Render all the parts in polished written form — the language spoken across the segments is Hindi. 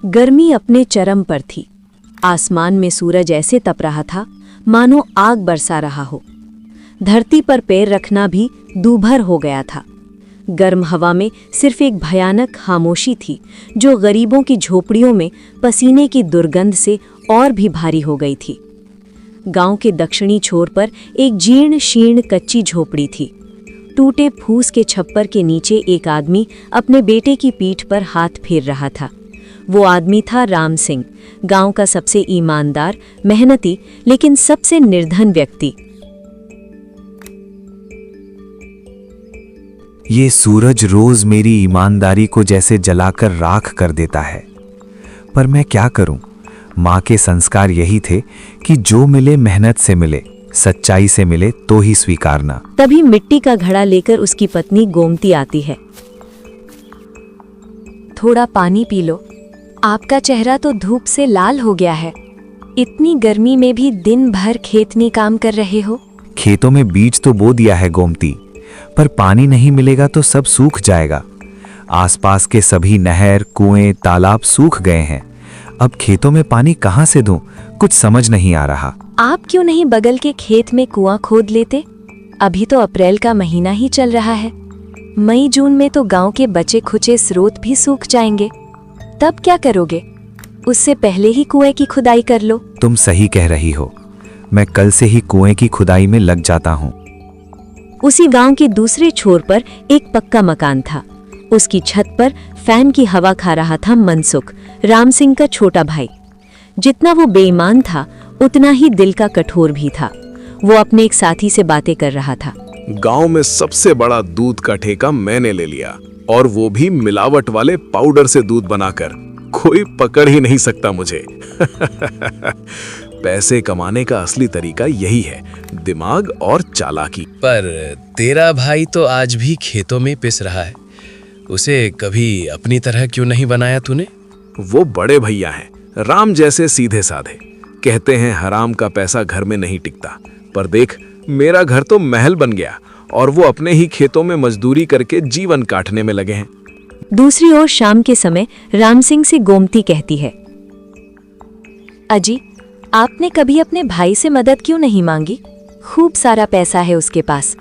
गर्मी अपने चरम पर थी। आसमान में सूरज ऐसे तप रहा था मानो आग बरसा रहा हो। धरती पर पैर रखना भी दूभर हो गया था। गर्म हवा में सिर्फ एक भयानक खामोशी थी जो गरीबों की झोपड़ियों में पसीने की दुर्गंध से और भी भारी हो गई थी। गांव के दक्षिणी छोर पर एक जीर्ण शीर्ण कच्ची झोपड़ी थी। टूटे फूस के छप्पर के नीचे एक आदमी अपने बेटे की पीठ पर हाथ फेर रहा था। वो आदमी था राम सिंह, गांव का सबसे ईमानदार, मेहनती लेकिन सबसे निर्धन व्यक्ति। ये सूरज रोज मेरी ईमानदारी को जैसे जलाकर राख कर देता है, पर मैं क्या करूं? माँ के संस्कार यही थे कि जो मिले मेहनत से मिले, सच्चाई से मिले तो ही स्वीकारना। तभी मिट्टी का घड़ा लेकर उसकी पत्नी गोमती आती है। थोड़ा पानी पी लो, आपका चेहरा तो धूप से लाल हो गया है। इतनी गर्मी में भी दिन भर खेत में काम कर रहे हो। खेतों में बीज तो बो दिया है गोमती, पर पानी नहीं मिलेगा तो सब सूख जाएगा। आसपास के सभी नहर, कुएं, तालाब सूख गए हैं। अब खेतों में पानी कहां से दूं? कुछ समझ नहीं आ रहा। आप क्यों नहीं बगल के खेत में कुआं खोद लेते? अभी तो अप्रैल का महीना ही चल रहा है। मई जून में तो गांव के बचे खुचे स्रोत भी सूख जाएंगे। तब क्या करोगे? उससे पहले ही कुएं की खुदाई कर लो। तुम सही कह रही हो, मैं कल से ही कुएं की खुदाई में लग जाता हूँ। उसी गांव के दूसरे छोर पर एक पक्का मकान था। उसकी छत पर फैन की हवा खा रहा था मनसुख, राम सिंह का छोटा भाई। जितना वो बेईमान था उतना ही दिल का कठोर भी था। वो अपने एक साथी से बातें कर रहा था। गांव में सबसे बड़ा दूध का ठेका मैंने ले लिया, और वो भी मिलावट वाले पाउडर से दूध बनाकर। कोई पकड़ ही नहीं सकता मुझे। पैसे कमाने का असली तरीका यही है, दिमाग और चालाकी। पर तेरा भाई तो आज भी खेतों में पिस रहा है। उसे कभी अपनी तरह क्यों नहीं बनाया तूने? वो बड़े भैया हैं, राम जैसे सीधे साधे। कहते हैं हराम का पैसा घर में नहीं टिकता, पर देख मेरा घर तो महल बन गया और वो अपने ही खेतों में मजदूरी करके जीवन काटने में लगे हैं। दूसरी ओर शाम के समय राम सिंह से गोमती कहती है, अजी, आपने कभी अपने भाई से मदद क्यों नहीं मांगी? खूब सारा पैसा है उसके पास।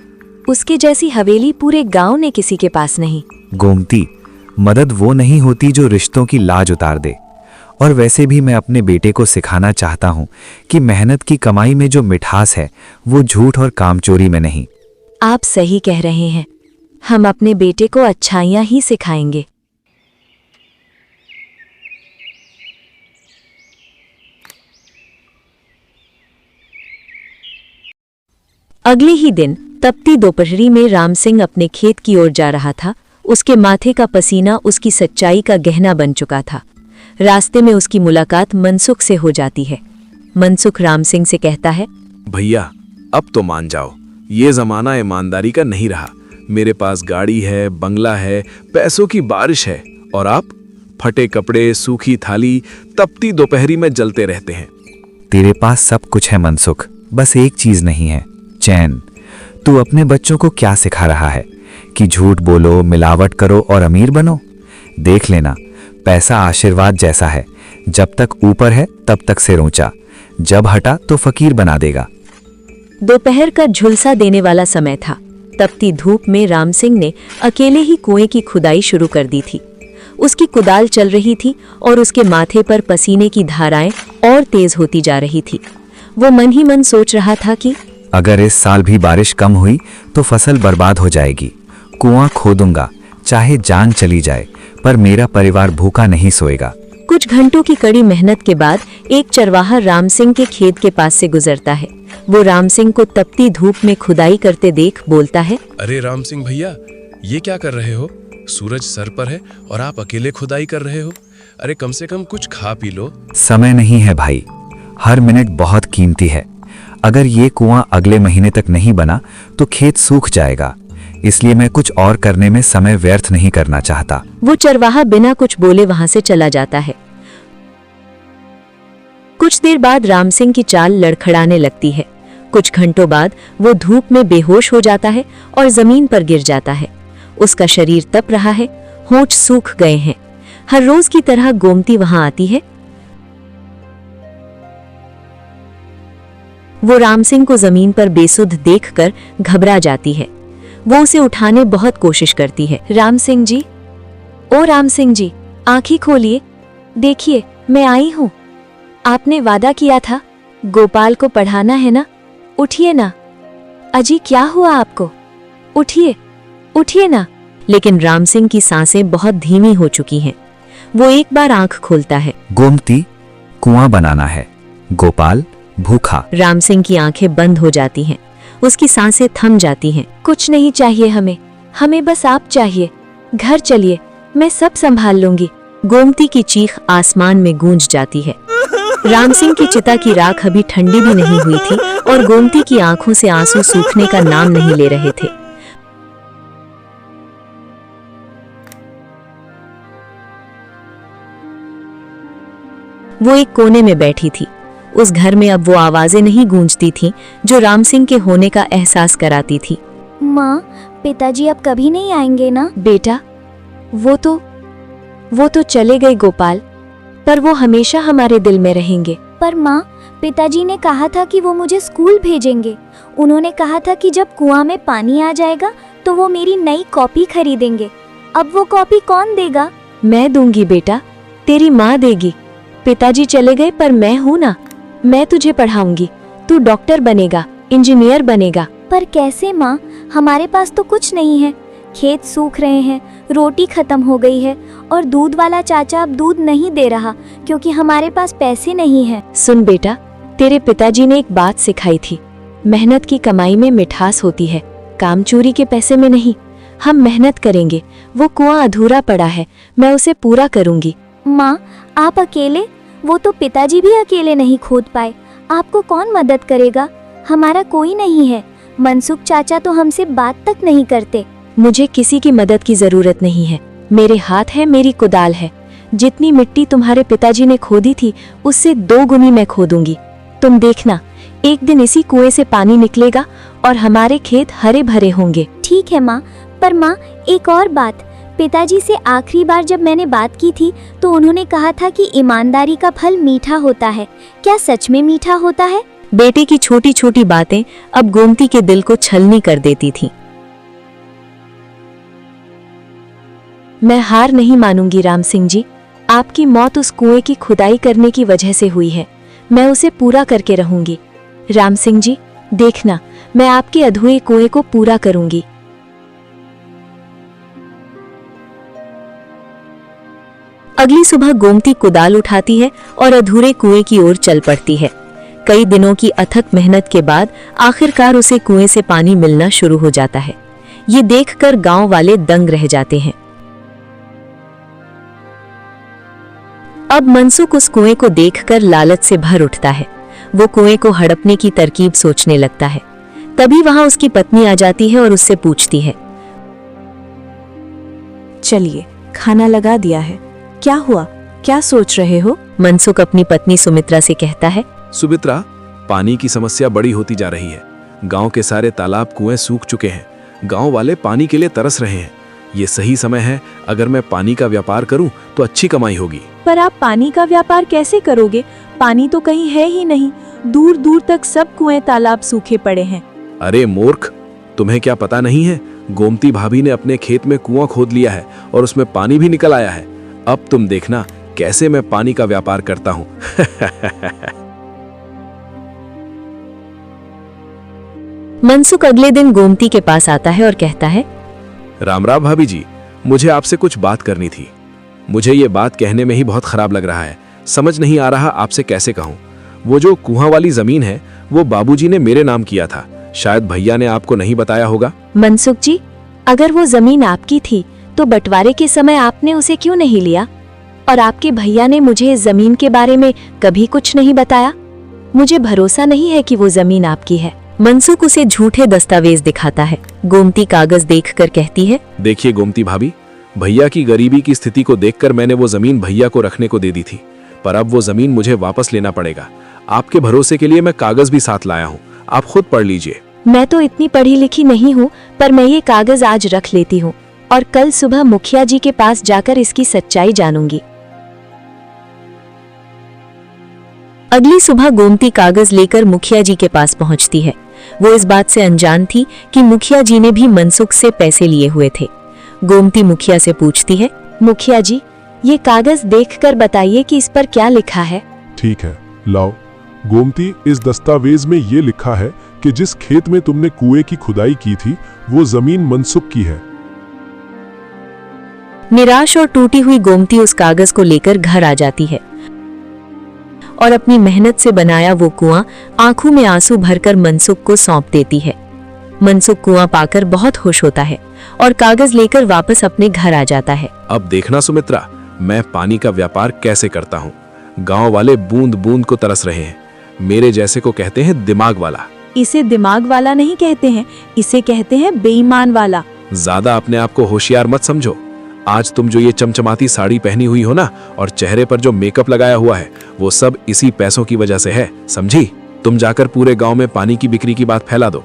उसके जैसी हवेली पूरे गांव ने किसी के पास नहीं। गोमती, मदद वो नहीं होती जो रिश्तों की लाज उतार दे। और वैसे भी मैं अपने बेटे को सिखाना चाहता हूँ कि मेहनत की कमाई में जो मिठास है वो झूठ और कामचोरी में नहीं। आप सही कह रहे हैं। हम अपने बेटे को अच्छाइयाँ ही सिखाएंगे। अगले ही दिन तपती दोपहरी में राम सिंह अपने खेत की ओर जा रहा था। उसके माथे का पसीना उसकी सच्चाई का गहना बन चुका था। रास्ते में उसकी मुलाकात मनसुख से हो जाती है। मनसुख राम सिंह से कहता है, भैया अब तो मान जाओ, ये जमाना ईमानदारी का नहीं रहा। मेरे पास गाड़ी है, बंगला है, पैसों की बारिश है, और आप फटे कपड़े, सूखी थाली, तपती दोपहरी में जलते रहते हैं। तेरे पास सब कुछ है मनसुख, बस एक चीज नहीं है, चैन। तू अपने बच्चों को क्या सिखा रहा है कि झूठ बोलो, मिलावट करो और अमीर बनो? देख लेना, पैसा आशीर्वाद जैसा है, जब तक ऊपर है तब तक सिर ऊंचा, जब हटा तो फकीर बना देगा। दोपहर का झुलसा देने वाला समय था। तपती धूप में राम सिंह ने अकेले ही कुएं की खुदाई शुरू कर दी थी। उसकी कुदाल चल रही थी और उसके माथे पर पसीने की धाराएं और तेज होती जा रही थी। वो मन ही मन सोच रहा था कि अगर इस साल भी बारिश कम हुई तो फसल बर्बाद हो जाएगी। कुआं खोदूंगा, चाहे जान चली जाए, पर मेरा परिवार भूखा नहीं सोएगा। कुछ घंटों की कड़ी मेहनत के बाद एक चरवाहा राम सिंह के खेत के पास से गुजरता है। वो राम सिंह को तपती धूप में खुदाई करते देख बोलता है, अरे राम सिंह भैया, ये क्या कर रहे हो? सूरज सर पर है और आप अकेले खुदाई कर रहे हो। अरे कम से कम कुछ खा पी लो। समय नहीं है भाई, हर मिनट बहुत कीमती है। अगर ये कुआं अगले महीने तक नहीं बना तो खेत सूख जाएगा, इसलिए मैं कुछ और करने में समय व्यर्थ नहीं करना चाहता। वो चरवाहा बिना कुछ बोले वहां से चला जाता है। कुछ देर बाद राम सिंह की चाल लड़खड़ाने लगती है। कुछ घंटों बाद वो धूप में बेहोश हो जाता है और जमीन पर गिर जाता है। उसका शरीर तप रहा है, होंठ सूख गए हैं। हर रोज की तरह गोमती वहां आती है। वो राम सिंह को जमीन पर बेसुध देखकर घबरा जाती है। वो उसे उठाने बहुत कोशिश करती है। राम सिंह जी, ओ राम सिंह जी, आंखें खोलिए, देखिए मैं आई हूँ। आपने वादा किया था गोपाल को पढ़ाना है ना, उठिए ना। अजी क्या हुआ आपको, उठिए उठिए ना। लेकिन राम सिंह की सांसें बहुत धीमी हो चुकी हैं। वो एक बार आंख खोलता है। गोमती, कुआं बनाना है, गोपाल भूखा। राम सिंह की आंखें बंद हो जाती हैं, उसकी सांसें थम जाती हैं। कुछ नहीं चाहिए हमें, हमें बस आप चाहिए। घर चलिए, मैं सब संभाल लूंगी। गोमती की चीख आसमान में गूंज जाती है। राम सिंह की चिता की राख अभी ठंडी भी नहीं हुई थी और गोमती की आंखों से आंसू सूखने का नाम नहीं ले रहे थे। वो एक कोने में बैठी थी। उस घर में अब वो आवाजें नहीं गूंजती थीं जो राम सिंह के होने का एहसास कराती थी। माँ, पिताजी अब कभी नहीं आएंगे ना? बेटा, वो तो चले गए गोपाल, पर वो हमेशा हमारे दिल में रहेंगे। पर माँ, पिताजी ने कहा था कि वो मुझे स्कूल भेजेंगे। उन्होंने कहा था कि जब कुआं में पानी आ जाएगा तो वो मेरी नई कॉपी खरीदेंगे। अब वो कॉपी कौन देगा? मैं दूंगी बेटा, तेरी माँ देगी। पिताजी चले गए पर मैं हूँ ना, मैं तुझे पढ़ाऊंगी। तू डॉक्टर बनेगा, इंजीनियर बनेगा। पर कैसे माँ? हमारे पास तो कुछ नहीं है। खेत सूख रहे हैं, रोटी खत्म हो गई है और दूध वाला चाचा अब दूध नहीं दे रहा क्योंकि हमारे पास पैसे नहीं हैं। सुन बेटा, तेरे पिताजी ने एक बात सिखाई थी, मेहनत की कमाई में मिठास होती है, काम चोरी के पैसे में नहीं। हम मेहनत करेंगे, वो कुआं अधूरा पड़ा है, मैं उसे पूरा करूंगी। माँ, आप अकेले? वो तो पिताजी भी अकेले नहीं खोद पाए। आपको कौन मदद करेगा? हमारा कोई नहीं है। मनसुख चाचा तो हमसे बात तक नहीं करते। मुझे किसी की मदद की जरूरत नहीं है। मेरे हाथ है, मेरी कुदाल है। जितनी मिट्टी तुम्हारे पिताजी ने खोदी थी उससे 2 गुनी मैं खोदूंगी। तुम देखना, एक दिन इसी कुएं से पानी निकलेगा और हमारे खेत हरे भरे होंगे। ठीक है माँ, पर माँ एक और बात। पिताजी से आखिरी बार जब मैंने बात की थी तो उन्होंने कहा था कि ईमानदारी का फल मीठा होता है। क्या सच में मीठा होता है? बेटे की छोटी छोटी बातें अब गोमती के दिल को छलनी कर देती थीं। मैं हार नहीं मानूंगी राम सिंह जी। आपकी मौत उस कुएं की खुदाई करने की वजह से हुई है। मैं उसे पूरा करके रहूंगी। राम सिंह जी, देखना, मैं आपके अधूरे कुएं को पूरा करूंगी। अगली सुबह गोमती कुदाल उठाती है और अधूरे कुएं की ओर चल पड़ती है। कई दिनों की अथक मेहनत के बाद आखिरकार उसे कुएं से पानी मिलना शुरू हो जाता है। ये देखकर गांव वाले दंग रह जाते हैं। अब मनसुख उस कुएं को देखकर लालच से भर उठता है। वो कुएं को हड़पने की तरकीब सोचने लगता है। तभी वहां उसकी पत्नी आ जाती है और उससे पूछती है, चलिए, खाना लगा दिया है। क्या हुआ, क्या सोच रहे हो? मनसुख अपनी पत्नी सुमित्रा से कहता है, सुमित्रा, पानी की समस्या बड़ी होती जा रही है। गांव के सारे तालाब कुएं सूख चुके हैं। गांव वाले पानी के लिए तरस रहे हैं। ये सही समय है, अगर मैं पानी का व्यापार करूं तो अच्छी कमाई होगी। पर आप पानी का व्यापार कैसे करोगे? पानी तो कहीं है ही नहीं। दूर दूर तक सब कुएं तालाब सूखे पड़े हैं। अरे मूर्ख, तुम्हें क्या पता नहीं है? गोमती भाभी ने अपने खेत में कुआं खोद लिया है और उसमें पानी भी निकल आया है। अब तुम देखना कैसे मैं पानी का व्यापार करता हूं। मनसुख अगले दिन गोमती के पास आता है और कहता है, राम राम भाभी जी, मुझे आपसे कुछ बात करनी थी। मुझे ये बात कहने में ही बहुत खराब लग रहा है। समझ नहीं आ रहा आपसे कैसे कहूँ। वो जो कुआं वाली जमीन है वो बाबूजी ने मेरे नाम किया था। शायद भैया ने आपको नहीं बताया होगा। मनसुख जी, अगर वो जमीन आपकी थी तो बंटवारे के समय आपने उसे क्यों नहीं लिया? और आपके भैया ने मुझे इस जमीन के बारे में कभी कुछ नहीं बताया। मुझे भरोसा नहीं है कि वो जमीन आपकी है। मनसुख उसे झूठे दस्तावेज दिखाता है। गोमती कागज देखकर कहती है, देखिए गोमती भाभी, भैया की गरीबी की स्थिति को देखकर मैंने वो जमीन भैया को रखने को दे दी थी, पर अब वो जमीन मुझे वापस लेना पड़ेगा। आपके भरोसे के लिए मैं कागज भी साथ लाया हूँ, आप खुद पढ़ लीजिए। मैं तो इतनी पढ़ी लिखी नहीं हूँ, पर मैं ये कागज आज रख लेती हूँ और कल सुबह मुखिया जी के पास जाकर इसकी सच्चाई जानूंगी। अगली सुबह गोमती कागज लेकर मुखिया जी के पास पहुंचती है। वो इस बात से अनजान थी कि मुखिया जी ने भी मनसुख से पैसे लिए हुए थे। गोमती मुखिया से पूछती है, मुखिया जी, ये कागज देखकर बताइए कि इस पर क्या लिखा है। ठीक है, लाओ। गोमती, इस दस्तावेज में ये लिखा है कि जिस खेत में तुमने कुएं की खुदाई की थी वो जमीन मनसुख की है। निराश और टूटी हुई गोमती उस कागज को लेकर घर आ जाती है और अपनी मेहनत से बनाया वो कुआं आंखों में आंसू भरकर मनसुख को सौंप देती है। मनसुख कुआं पाकर बहुत खुश होता है और कागज लेकर वापस अपने घर आ जाता है। अब देखना सुमित्रा, मैं पानी का व्यापार कैसे करता हूँ। गांव वाले बूंद बूंद को तरस रहे हैं। मेरे जैसे को कहते हैं दिमाग वाला। इसे दिमाग वाला नहीं कहते हैं, इसे कहते हैं बेईमान वाला। ज्यादा अपने आप को होशियार मत समझो। आज तुम जो ये चमचमाती साड़ी पहनी हुई हो ना, और चेहरे पर जो मेकअप लगाया हुआ है, वो सब इसी पैसों की वजह से है, समझी? तुम जाकर पूरे गांव में पानी की बिक्री की बात फैला दो।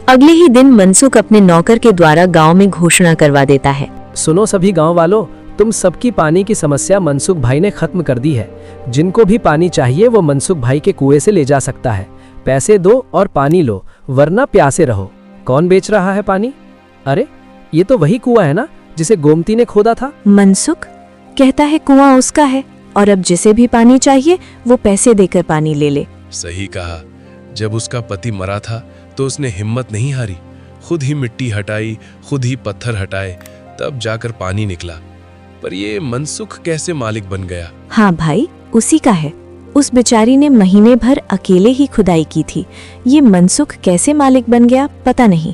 अगले ही दिन मनसुख अपने नौकर के द्वारा गांव में घोषणा करवा देता है, सुनो सभी गांव वालों, तुम सबकी पानी की समस्या मनसुख भाई ने खत्म कर दी है। जिनको भी पानी चाहिए वो मनसुख भाई के कुएं से ले जा सकता है। पैसे दो और पानी लो, वरना प्यासे रहो। कौन बेच रहा है पानी? अरे ये तो वही कुआं है ना जिसे गोमती ने खोदा था। मनसुख कहता है कुआं उसका है और अब जिसे भी पानी चाहिए वो पैसे देकर पानी ले ले। सही कहा। जब उसका पति मरा था तो उसने हिम्मत नहीं हारी, खुद ही मिट्टी हटाई, खुद ही पत्थर हटाए, तब जाकर पानी निकला। पर ये मनसुख कैसे मालिक बन गया? हाँ भाई, उसी का है। उस बेचारी ने महीने भर अकेले ही खुदाई की थी। ये मनसुख कैसे मालिक बन गया पता नहीं।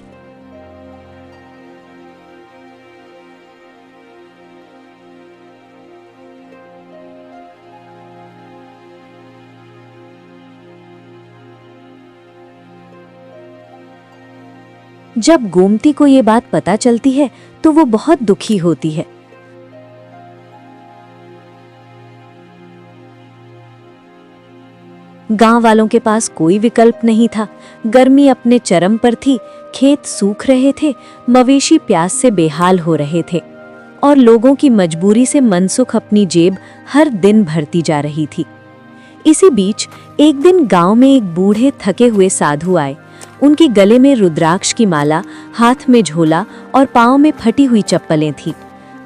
जब गोमती को ये बात पता चलती है तो वो बहुत दुखी होती है। गांव वालों के पास कोई विकल्प नहीं था। गर्मी अपने चरम पर थी, खेत सूख रहे थे, मवेशी प्यास से बेहाल हो रहे थे और लोगों की मजबूरी से मनसुख अपनी जेब हर दिन भरती जा रही थी। इसी बीच एक दिन गांव में एक बूढ़े थके हुए साधु आए। उनके गले में रुद्राक्ष की माला, हाथ में झोला और पांव में फटी हुई चप्पलें थीं।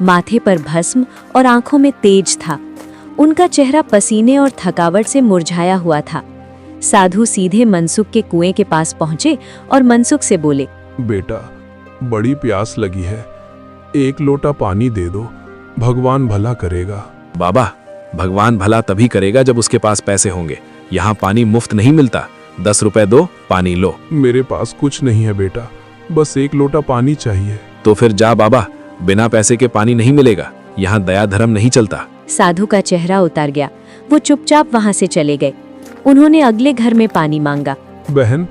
माथे पर भस्म और आंखों में तेज था। उनका चेहरा पसीने और थकावट से मुरझाया हुआ था। साधु सीधे मनसुख के कुएं के पास पहुंचे और मनसुख से बोले, बेटा, बड़ी प्यास लगी है, एक लोटा पानी दे दो, भगवान भला करेगा। बाबा, भगवान भला तभी करेगा जब उसके पास पैसे होंगे। यहाँ पानी मुफ्त नहीं मिलता। 10 रुपए दो, पानी लो। मेरे पास कुछ नहीं है बेटा, बस एक लोटा पानी चाहिए। तो फिर जा बाबा, बिना पैसे के पानी नहीं मिलेगा। यहाँ दया धर्म नहीं चलता। साधु का चेहरा उतार गया। वो चुपचाप वहां से चले गए। उन्होंने अगले घर में पानी मांगा। बहन,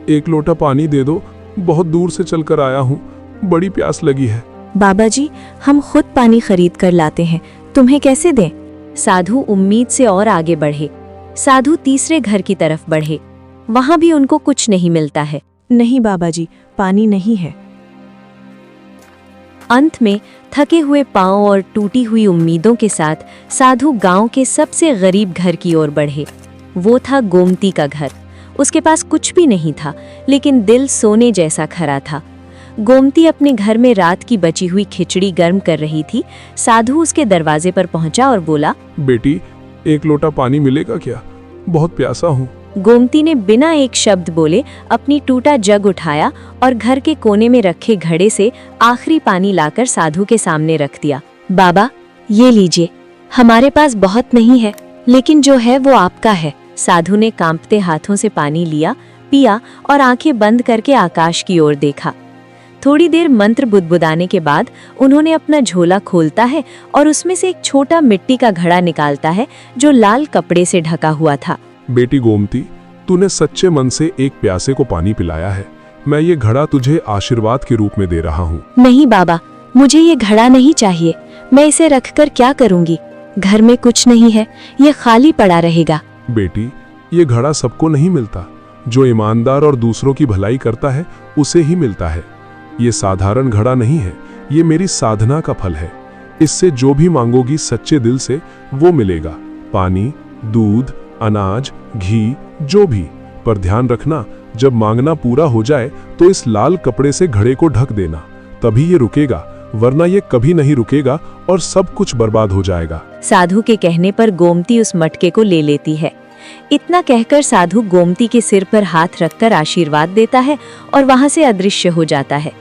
एक लोटा पानी दे दो, बहुत दूर से चलकर आया हूँ, बड़ी प्यास लगी है। बाबा जी, हम खुद पानी खरीद कर लाते हैं, तुम्हें कैसे दें? साधु उम्मीद से और आगे बढ़े। साधु तीसरे घर की तरफ बढ़े। वहां भी उनको कुछ नहीं मिलता है। नहीं बाबा जी, पानी नहीं है। अंत में थके हुए पांव और टूटी हुई उम्मीदों के साथ साधु गांव के सबसे गरीब घर की ओर बढ़े। वो था गोमती का घर। उसके पास कुछ भी नहीं था, लेकिन दिल सोने जैसा खरा था। गोमती अपने घर में रात की बची हुई खिचड़ी गर्म कर रही थी। साधु उसके दरवाजे पर पहुंचा और बोला, बेटी, एक लोटा पानी मिलेगा क्या? बहुत प्यासा हूँ। गोमती ने बिना एक शब्द बोले अपनी टूटा जग उठाया और घर के कोने में रखे घड़े से आखिरी पानी लाकर साधु के सामने रख दिया। बाबा, ये लीजिए, हमारे पास बहुत नहीं है, लेकिन जो है वो आपका है। साधु ने कांपते हाथों से पानी लिया, पिया और आंखें बंद करके आकाश की ओर देखा। थोड़ी देर मंत्र बुदबुदाने के बाद उन्होंने अपना झोला खोलता है और उसमें से एक छोटा मिट्टी का घड़ा निकालता है जो लाल कपड़े से ढका हुआ था। बेटी गोमती, तूने सच्चे मन से एक प्यासे को पानी पिलाया है। मैं ये घड़ा तुझे आशीर्वाद के रूप में दे रहा हूँ। नहीं बाबा, मुझे ये घड़ा नहीं चाहिए। मैं इसे रखकर क्या करूँगी? घर में कुछ नहीं है, ये खाली पड़ा रहेगा। बेटी, ये घड़ा सबको नहीं मिलता। जो ईमानदार और दूसरों की भलाई करता है उसे ही मिलता है। ये साधारण घड़ा नहीं है, ये मेरी साधना का फल है। इससे जो भी मांगोगी सच्चे दिल से वो मिलेगा, पानी, दूध, अनाज, घी, जो भी। पर ध्यान रखना, जब मांगना पूरा हो जाए तो इस लाल कपड़े से घड़े को ढक देना, तभी ये रुकेगा, वरना ये कभी नहीं रुकेगा और सब कुछ बर्बाद हो जाएगा। साधु के कहने पर गोमती उस मटके को ले लेती है। इतना कहकर साधु गोमती के सिर पर हाथ रखकर आशीर्वाद देता है और वहां से अदृश्य हो जाता है।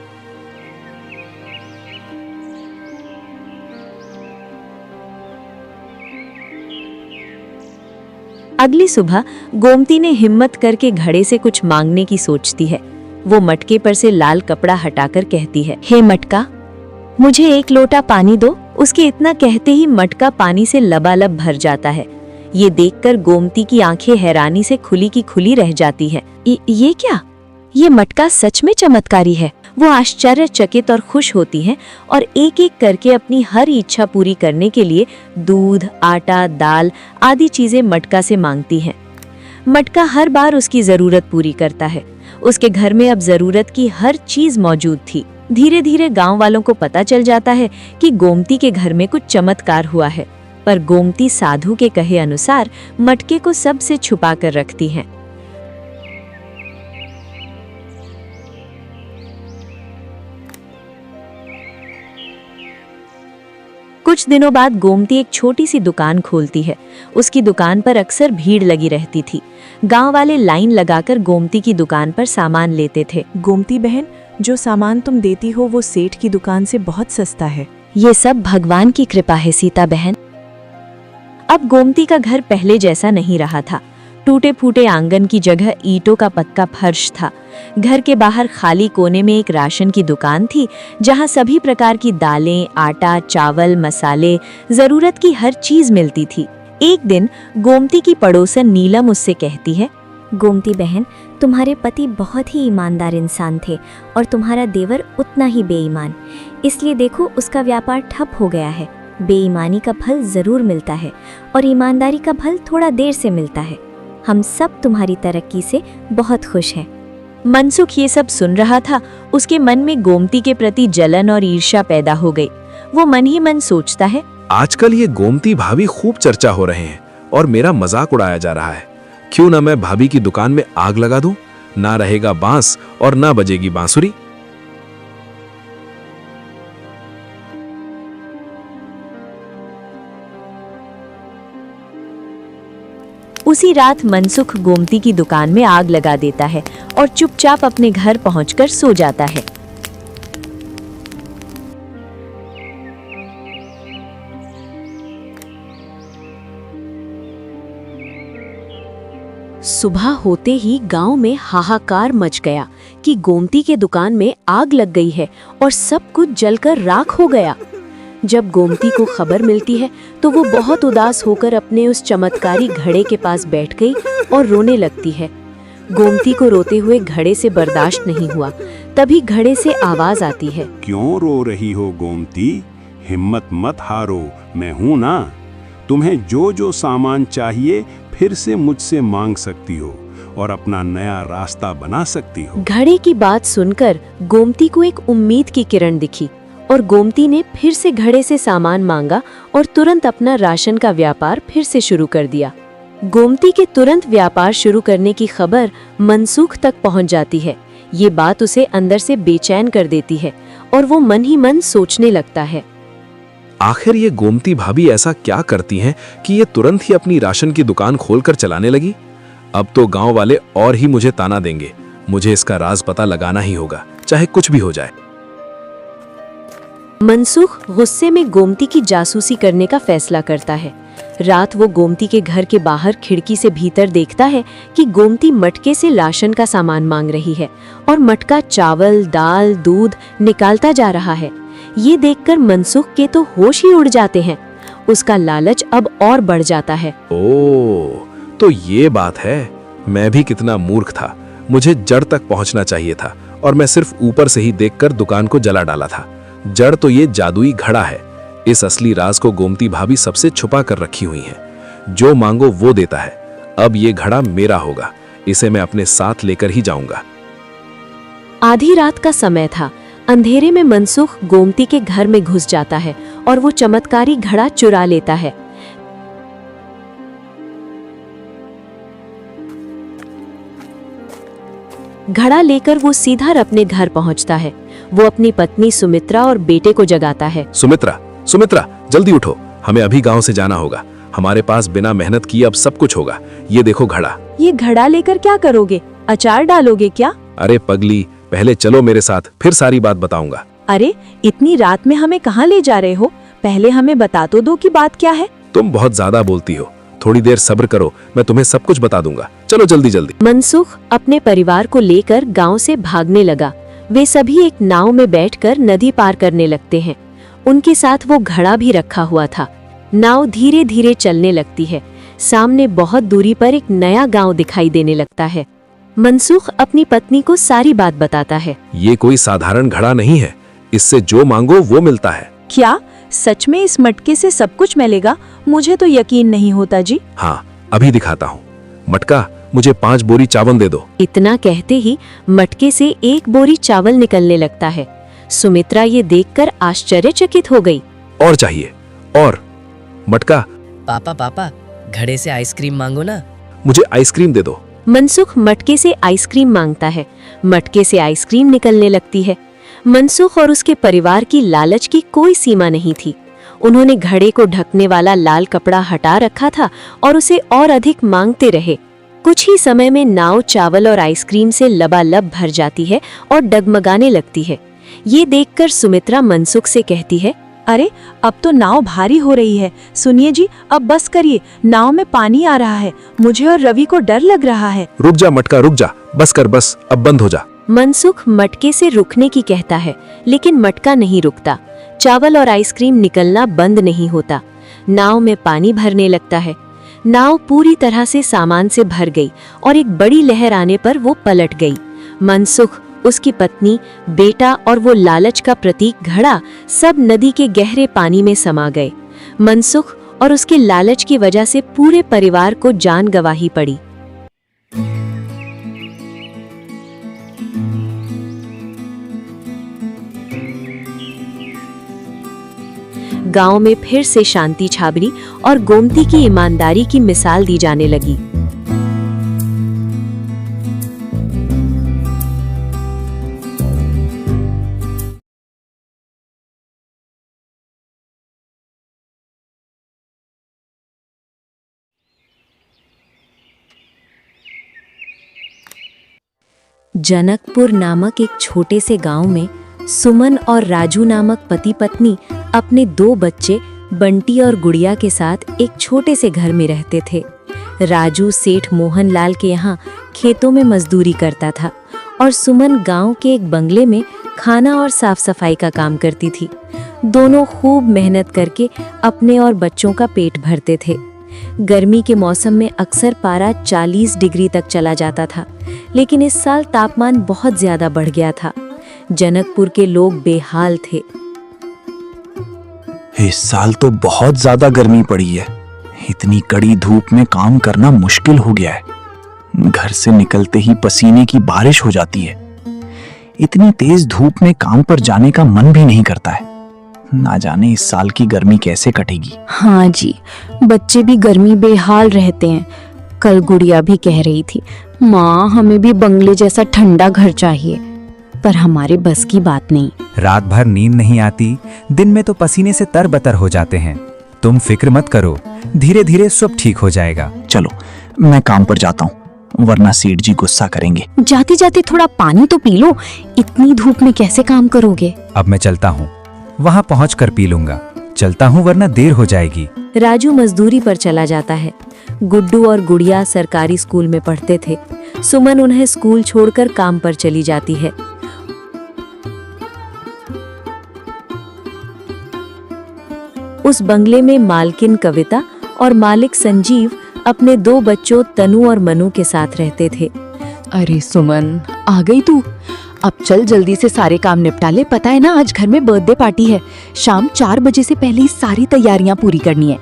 अगली सुबह गोमती ने हिम्मत करके घड़े से कुछ मांगने की सोचती है। वो मटके पर से लाल कपड़ा हटाकर कहती है, हे मटका, मुझे एक लोटा पानी दो। उसके इतना कहते ही मटका पानी से लबालब भर जाता है। ये देखकर गोमती की आंखें हैरानी से खुली की खुली रह जाती हैं। ये क्या? ये मटका सच में चमत्कारी है। वो आश्चर्यचकित और खुश होती हैं और एक एक करके अपनी हर इच्छा पूरी करने के लिए दूध, आटा, दाल आदि चीजें मटका से मांगती हैं। मटका हर बार उसकी जरूरत पूरी करता है। उसके घर में अब जरूरत की हर चीज मौजूद थी। धीरे धीरे गांव वालों को पता चल जाता है कि गोमती के घर में कुछ चमत्कार हुआ है, पर गोमती साधु के कहे अनुसार मटके को सबसे छुपा कर रखती हैं। कुछ दिनों बाद गोमती एक छोटी सी दुकान खोलती है। उसकी दुकान पर अक्सर भीड़ लगी रहती थी। गांव वाले लाइन लगाकर गोमती की दुकान पर सामान लेते थे। गोमती बहन, जो सामान तुम देती हो वो सेठ की दुकान से बहुत सस्ता है। ये सब भगवान की कृपा है सीता बहन। अब गोमती का घर पहले जैसा नहीं रहा था। टूटे फूटे आंगन की जगह ईंटों का पक्का फर्श था। घर के बाहर खाली कोने में एक राशन की दुकान थी, जहां सभी प्रकार की दालें, आटा, चावल, मसाले, जरूरत की हर चीज मिलती थी। एक दिन गोमती की पड़ोसन नीलम उससे कहती है, गोमती बहन, तुम्हारे पति बहुत ही ईमानदार इंसान थे और तुम्हारा देवर उतना ही बेईमान। इसलिए देखो, उसका व्यापार ठप हो गया है। बेईमानी का फल जरूर मिलता है और ईमानदारी का फल थोड़ा देर से मिलता है। हम सब तुम्हारी तरक्की से बहुत खुश हैं। मनसुख ये सब सुन रहा था। उसके मन में गोमती के प्रति जलन और ईर्ष्या पैदा हो गई। वो मन ही मन सोचता है, आजकल ये गोमती भाभी खूब चर्चा हो रहे हैं और मेरा मजाक उड़ाया जा रहा है। क्यों ना मैं भाभी की दुकान में आग लगा दूं? ना रहेगा बांस और ना बजेगी बांसुरी। उसी रात मनसुख गोमती की दुकान में आग लगा देता है और चुपचाप अपने घर पहुंचकर सो जाता है। सुबह होते ही गांव में हाहाकार मच गया कि गोमती के दुकान में आग लग गई है और सब कुछ जलकर राख हो गया। जब गोमती को खबर मिलती है तो वो बहुत उदास होकर अपने उस चमत्कारी घड़े के पास बैठ गई और रोने लगती है। गोमती को रोते हुए घड़े से बर्दाश्त नहीं हुआ। तभी घड़े से आवाज आती है, क्यों रो रही हो गोमती? हिम्मत मत हारो, मैं हूं ना। तुम्हें जो जो सामान चाहिए फिर से मुझसे मांग सकती हो और अपना नया रास्ता बना सकती हो। घड़े की बात सुनकर गोमती को एक उम्मीद की किरण दिखी और गोमती ने फिर से घड़े से सामान मांगा और तुरंत अपना राशन का व्यापार फिर से शुरू कर दिया। गोमती के तुरंत व्यापार शुरू करने की खबर मनसुख तक पहुंच जाती है। ये बात उसे अंदर से बेचैन कर देती है और वो मन ही मन सोचने लगता है, आखिर ये गोमती भाभी ऐसा क्या करती हैं कि ये तुरंत ही अपनी राशन की दुकान खोलकर चलाने लगी? अब तो गांव वाले और ही मुझे ताना देंगे। मुझे इसका राज पता लगाना ही होगा, चाहे कुछ भी हो जाए। मनसुख गुस्से में गोमती की जासूसी करने का फैसला करता है। रात वो गोमती के घर के बाहर खिड़की से भीतर देखता है कि गोमती मटके से राशन का सामान मांग रही है और मटका चावल, दाल, दूध निकालता जा रहा है। ये देखकर मनसुख के तो होश ही उड़ जाते हैं। उसका लालच अब और बढ़ जाता है। ओह, तो ये बात है। मैं भी कितना मूर्ख था। मुझे जड़ तक पहुंचना चाहिए था और मैं सिर्फ ऊपर से ही देखकर दुकान को जला डाला था। जड़ तो ये जादुई घड़ा है। इस असली राज को गोमती भाभी सबसे छुपा कर रखी हुई है। जो मांगो वो देता है। अब ये घड़ा मेरा होगा। इसे मैं अपने साथ लेकर ही जाऊंगा। आधी रात का समय था। अंधेरे में मनसुख गोमती के घर में घुस जाता है और वो चमत्कारी घड़ा चुरा लेता है। घड़ा लेकर वो सीधा अपने घर पहुंचता है। वो अपनी पत्नी सुमित्रा और बेटे को जगाता है। सुमित्रा, सुमित्रा, जल्दी उठो, हमें अभी गांव से जाना होगा। हमारे पास बिना मेहनत किए अब सब कुछ होगा। ये देखो घड़ा। ये घड़ा लेकर क्या करोगे? अचार डालोगे क्या? अरे पगली, पहले चलो मेरे साथ, फिर सारी बात बताऊंगा। अरे इतनी रात में हमें कहाँ ले जा रहे हो? पहले हमें बता तो दो कि बात क्या है। तुम बहुत ज्यादा बोलती हो, थोड़ी देर सब्र करो, मैं तुम्हें सब कुछ बता दूंगा। चलो जल्दी जल्दी। मनसुख अपने परिवार को लेकर गांव से भागने लगा। वे सभी एक नाव में बैठकर नदी पार करने लगते हैं। उनके साथ वो घड़ा भी रखा हुआ था। नाव धीरे धीरे चलने लगती है। सामने बहुत दूरी पर एक नया गांव दिखाई देने लगता है। मनसुख अपनी पत्नी को सारी बात बताता है। ये कोई साधारण घड़ा नहीं है, इससे जो मांगो वो मिलता है। क्या सच में इस मटके से सब कुछ मिलेगा? मुझे तो यकीन नहीं होता जी। हाँ, अभी दिखाता हूँ। मटका, मुझे 5 बोरी चावल दे दो। इतना कहते ही मटके से 1 बोरी चावल निकलने लगता है। सुमित्रा ये देखकर आश्चर्यचकित हो गई। और चाहिए? और? मटका, पापा पापा, घड़े से आइसक्रीम मांगो ना। मुझे आइसक्रीम दे दो। मनसुख मटके से आइसक्रीम मांगता है। मटके से आइसक्रीम निकलने लगती है। मनसुख और उसके परिवार की लालच की कोई सीमा नहीं थी। उन्होंने घड़े को ढकने वाला लाल कपड़ा हटा रखा था और उसे और अधिक मांगते रहे। कुछ ही समय में नाव चावल और आइसक्रीम से लबालब भर जाती है और डगमगाने लगती है। ये देखकर सुमित्रा मनसुख से कहती है, अरे अब तो नाव भारी हो रही है। सुनिए जी, अब बस करिए, नाव में पानी आ रहा है। मुझे और रवि को डर लग रहा है। रुक जा मटका, रुक जा, बस कर, बस अब बंद हो जा। मनसुख मटके से रुकने की कहता है, लेकिन मटका नहीं रुकता। चावल और आइसक्रीम निकलना बंद नहीं होता। नाव में पानी भरने लगता है। नाव पूरी तरह से सामान से भर गई और एक बड़ी लहर आने पर वो पलट गई। मनसुख, उसकी पत्नी, बेटा और वो लालच का प्रतीक घड़ा सब नदी के गहरे पानी में समा गए। मनसुख और उसके लालच की वजह से पूरे परिवार को जान गंवाही पड़ी। गांव में फिर से शांति छाबरी और गोमती की ईमानदारी की मिसाल दी जाने लगी। जनकपुर नामक एक छोटे से गांव में सुमन और राजू नामक पति पत्नी अपने 2 बच्चे बंटी और गुड़िया के साथ एक छोटे से घर में रहते थे। राजू सेठ मोहन लाल के यहाँ खेतों में मजदूरी करता था और सुमन गांव के एक बंगले में खाना और साफ सफाई का काम करती थी। दोनों खूब मेहनत करके अपने और बच्चों का पेट भरते थे। गर्मी के मौसम में अक्सर पारा 40 डिग्री तक चला जाता था, लेकिन इस साल तापमान बहुत ज्यादा बढ़ गया था। जनकपुर के लोग बेहाल थे। इस साल तो बहुत ज्यादा गर्मी पड़ी है। इतनी कड़ी धूप में काम करना मुश्किल हो गया है। घर से निकलते ही पसीने की बारिश हो जाती है। इतनी तेज धूप में काम पर जाने का मन भी नहीं करता है। ना जाने इस साल की गर्मी कैसे कटेगी। हाँ जी, बच्चे भी गर्मी बेहाल रहते हैं। कल गुड़िया भी कह रही थी, माँ हमें भी बंगले जैसा ठंडा घर चाहिए, पर हमारे बस की बात नहीं। रात भर नींद नहीं आती, दिन में तो पसीने से तरबतर हो जाते हैं। तुम फिक्र मत करो, धीरे धीरे सब ठीक हो जाएगा। चलो मैं काम पर जाता हूँ, वरना सेठ जी गुस्सा करेंगे। जाते जाते थोड़ा पानी तो पी लो। इतनी धूप में कैसे काम करोगे? अब मैं चलता हूँ, वहाँ पहुँचकर पी लूंगा। चलता हूँ वरना देर हो जाएगी। राजू मजदूरी पर चला जाता है। गुड्डू और गुड़िया सरकारी स्कूल में पढ़ते थे। सुमन उन्हें स्कूल छोड़कर काम पर चली जाती है। उस बंगले में मालकिन कविता और मालिक संजीव अपने 2 बच्चों तनु और मनु के साथ रहते थे। अरे सुमन, आ गई तू? अब चल जल्दी से सारे काम निपटा ले। पता है ना, आज घर में बर्थडे पार्टी है। शाम 4 बजे से पहले ही सारी तैयारियां पूरी करनी है।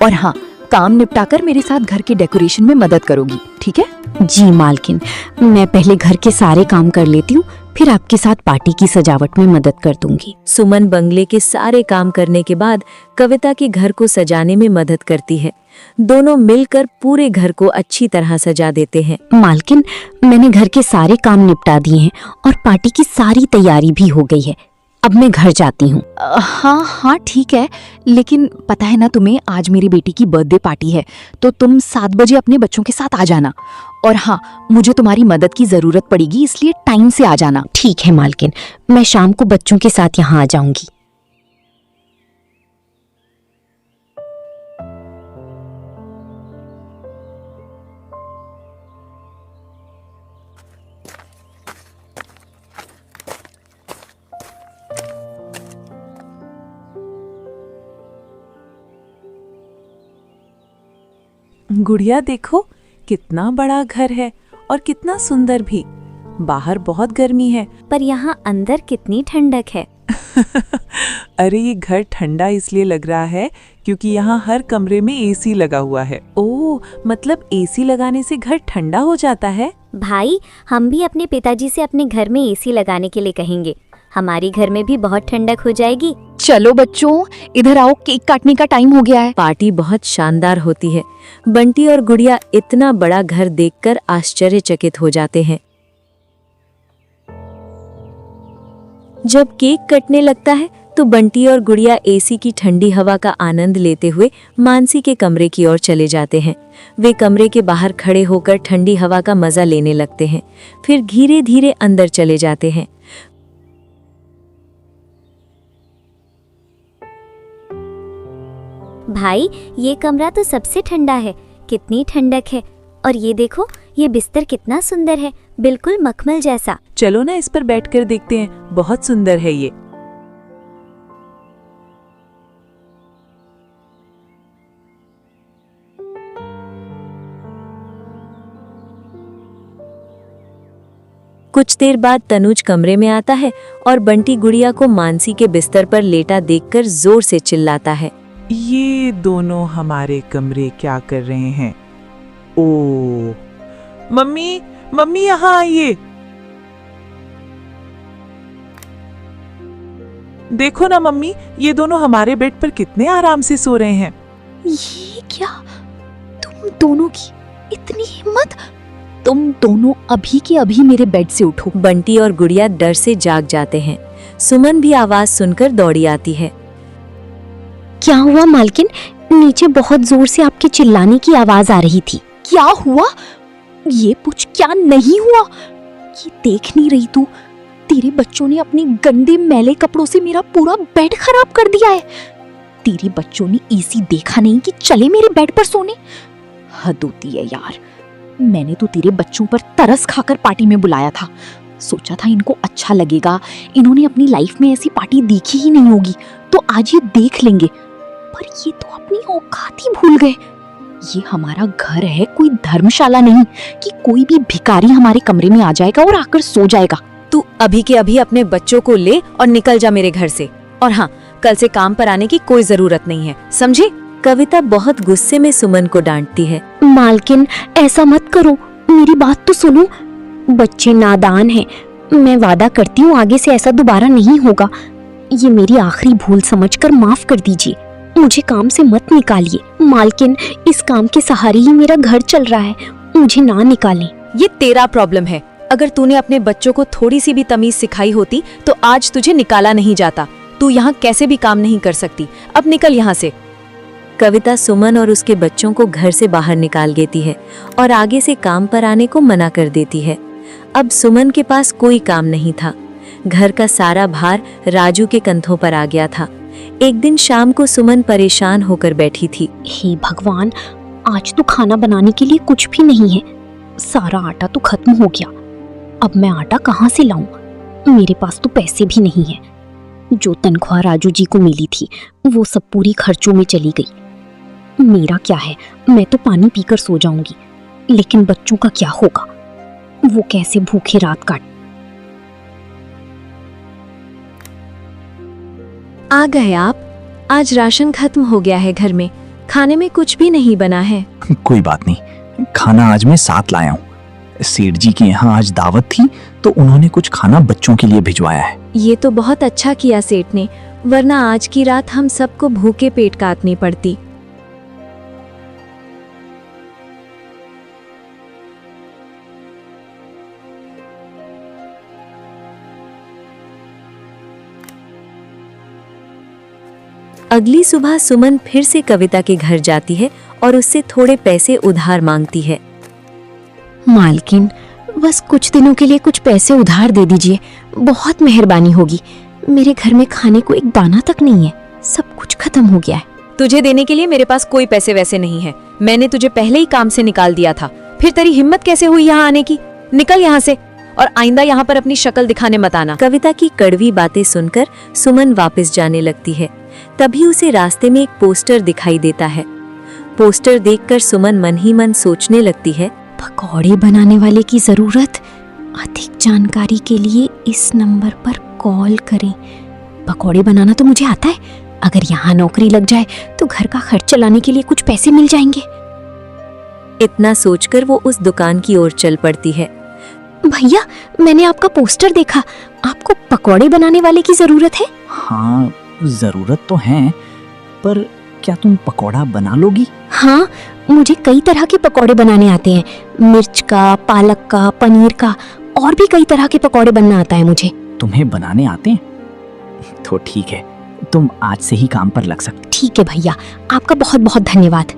और हाँ, काम निपटाकर मेरे साथ घर के डेकोरेशन में मदद करोगी, ठीक है? जी मालकिन, मैं पहले घर के सारे काम कर लेती हूँ, फिर आपके साथ पार्टी की सजावट में मदद कर दूंगी। सुमन बंगले के सारे काम करने के बाद कविता के घर को सजाने में मदद करती है। दोनों मिलकर पूरे घर को अच्छी तरह सजा देते हैं। मालकिन, मैंने घर के सारे काम निपटा दिए हैं और पार्टी की सारी तैयारी भी हो गई है। अब मैं घर जाती हूँ। हाँ हाँ ठीक है, लेकिन पता है ना तुम्हें, आज मेरी बेटी की बर्थडे पार्टी है, तो तुम 7 बजे अपने बच्चों के साथ आ जाना। और हाँ, मुझे तुम्हारी मदद की जरूरत पड़ेगी, इसलिए टाइम से आ जाना। ठीक है मालकिन, मैं शाम को बच्चों के साथ यहाँ आ जाऊंगी। गुड़िया देखो, कितना बड़ा घर है और कितना सुंदर भी। बाहर बहुत गर्मी है, पर यहाँ अंदर कितनी ठंडक है। अरे ये घर ठंडा इसलिए लग रहा है क्योंकि यहाँ हर कमरे में एसी लगा हुआ है। ओह, मतलब एसी लगाने से घर ठंडा हो जाता है। भाई, हम भी अपने पिताजी से अपने घर में एसी लगाने के लिए कहेंगे। हमारी घर में भी बहुत ठंडक हो जाएगी। चलो बच्चों, इधर आओ, केक काटने का टाइम हो गया है। पार्टी बहुत शानदार होती है। बंटी और गुड़िया इतना बड़ा घर देखकर आश्चर्यचकित हो जाते हैं। जब केक कटने लगता है तो बंटी और गुड़िया एसी की ठंडी हवा का आनंद लेते हुए मानसी के कमरे की ओर चले जाते हैं। वे कमरे के बाहर खड़े होकर ठंडी हवा का मजा लेने लगते हैं, फिर धीरे धीरे अंदर चले जाते हैं। भाई, ये कमरा तो सबसे ठंडा है। कितनी ठंडक है। और ये देखो, ये बिस्तर कितना सुंदर है, बिल्कुल मखमल जैसा। चलो ना, इस पर बैठकर देखते हैं। बहुत सुंदर है ये। कुछ देर बाद तनुज कमरे में आता है और बंटी गुड़िया को मानसी के बिस्तर पर लेटा देखकर जोर से चिल्लाता है। ये दोनों हमारे कमरे क्या कर रहे हैं? ओ, मम्मी मम्मी यहाँ आइए। देखो ना मम्मी, ये दोनों हमारे बेड पर कितने आराम से सो रहे हैं। ये क्या, तुम दोनों की इतनी हिम्मत? तुम दोनों अभी के अभी मेरे बेड से उठो। बंटी और गुड़िया डर से जाग जाते हैं। सुमन भी आवाज सुनकर दौड़ी आती है। क्या हुआ मालकिन? नीचे बहुत जोर से आपके चिल्लाने की आवाज आ रही थी। क्या हुआ? ये पूछ, क्या नहीं हुआ? ये देख नहीं रही तू? तेरे बच्चों ने अपने गंदे मैले कपड़ों से मेरा पूरा बेड खराब कर दिया है। तेरे बच्चों ने एसी देखा नहीं कि चले मेरे बेड पर सोने? हद होती है यार। मैंने तो तेरे बच्चों पर तरस खाकर पार्टी में बुलाया था। सोचा था इनको अच्छा लगेगा, इन्होंने अपनी लाइफ में ऐसी पार्टी देखी ही नहीं होगी, तो आज ये देख लेंगे। पर ये तो अपनी औकात ही भूल गए। ये हमारा घर है, कोई धर्मशाला नहीं कि कोई भी भिखारी हमारे कमरे में आ जाएगा और आकर सो जाएगा। तू अभी के अभी अपने बच्चों को ले और निकल जा मेरे घर से। और हाँ, कल से काम पर आने की कोई जरूरत नहीं है, समझे? कविता बहुत गुस्से में सुमन को डांटती है। मालकिन, ऐसा मत करो, मेरी बात तो सुनो। बच्चे नादान हैं। मैं वादा करती हूँ आगे से ऐसा दोबारा नहीं होगा। ये मेरी आखिरी भूल समझकर माफ कर दीजिए। मुझे काम से मत निकालिए। मालकिन, इस काम के सहारे ही मेरा घर चल रहा है, मुझे ना निकालें। ये तेरा प्रॉब्लम है। अगर तूने अपने बच्चों को थोड़ी सी भी तमीज सिखाई होती तो आज तुझे निकाला नहीं जाता। तू यहाँ कैसे भी काम नहीं कर सकती। अब निकल यहाँ से। कविता सुमन और उसके बच्चों को घर से बाहर निकाल देती है और आगे से काम पर आने को मना कर देती है। अब सुमन के पास कोई काम नहीं था। घर का सारा भार राजू के कंधों पर आ गया था। एक दिन शाम को सुमन परेशान होकर बैठी थी। हे भगवान, आज तो खाना बनाने के लिए कुछ भी नहीं है। सारा आटा तो खत्म हो गया। अब मैं आटा कहाँ से लाऊं? मेरे पास तो पैसे भी नहीं है। जो तनख्वाह राजू जी को मिली थी वो सब पूरी खर्चों में चली गई। मेरा क्या है, मैं तो पानी पीकर सो जाऊंगी, लेकिन बच्चों का क्या होगा? वो कैसे भूखे रात काट। आ गए आप। आज राशन खत्म हो गया है घर में, खाने में कुछ भी नहीं बना है। कोई बात नहीं, खाना आज मैं साथ लाया हूँ। सेठ जी के यहाँ आज दावत थी तो उन्होंने कुछ खाना बच्चों के लिए भिजवाया है। ये तो बहुत अच्छा किया सेठ ने, वरना आज की रात हम सबको भूखे पेट काटनी पड़ती। अगली सुबह सुमन फिर से कविता के घर जाती है और उससे थोड़े पैसे उधार मांगती है। मालकिन, बस कुछ दिनों के लिए कुछ पैसे उधार दे दीजिए, बहुत मेहरबानी होगी। मेरे घर में खाने को एक दाना तक नहीं है, सब कुछ खत्म हो गया है। तुझे देने के लिए मेरे पास कोई पैसे वैसे नहीं है। मैंने तुझे पहले ही काम से निकाल दिया था, फिर तेरी हिम्मत कैसे हुई यहाँ आने की? निकल यहाँ से और आइंदा यहाँ पर अपनी शक्ल दिखाने मत आना। कविता की कड़वी बातें सुनकर सुमन वापस जाने लगती है। तभी उसे रास्ते में एक पोस्टर दिखाई देता है। पोस्टर देखकर सुमन मन ही मन सोचने लगती है, पकौड़े बनाने वाले की जरूरत। अधिक जानकारी के लिए इस नंबर पर कॉल करें। पकौड़े बनाना तो मुझे आता है, अगर यहाँ नौकरी लग जाए तो घर का खर्च चलाने के लिए कुछ पैसे मिल जाएंगे। इतना सोचकर वो उस दुकान की ओर चल पड़ती है। भैया, मैंने आपका पोस्टर देखा, आपको पकौड़े बनाने वाले की जरूरत है? हाँ, जरूरत तो है, पर क्या तुम पकौड़ा बना लोगी? हाँ, मुझे कई तरह के पकौड़े बनाने आते हैं। मिर्च का, पालक का, पनीर का, और भी कई तरह के पकौड़े बनना आता है मुझे। तुम्हें बनाने आते हैं? तो ठीक है, तुम आज से ही काम पर लग सकते। ठीक है भैया, आपका बहुत बहुत धन्यवाद।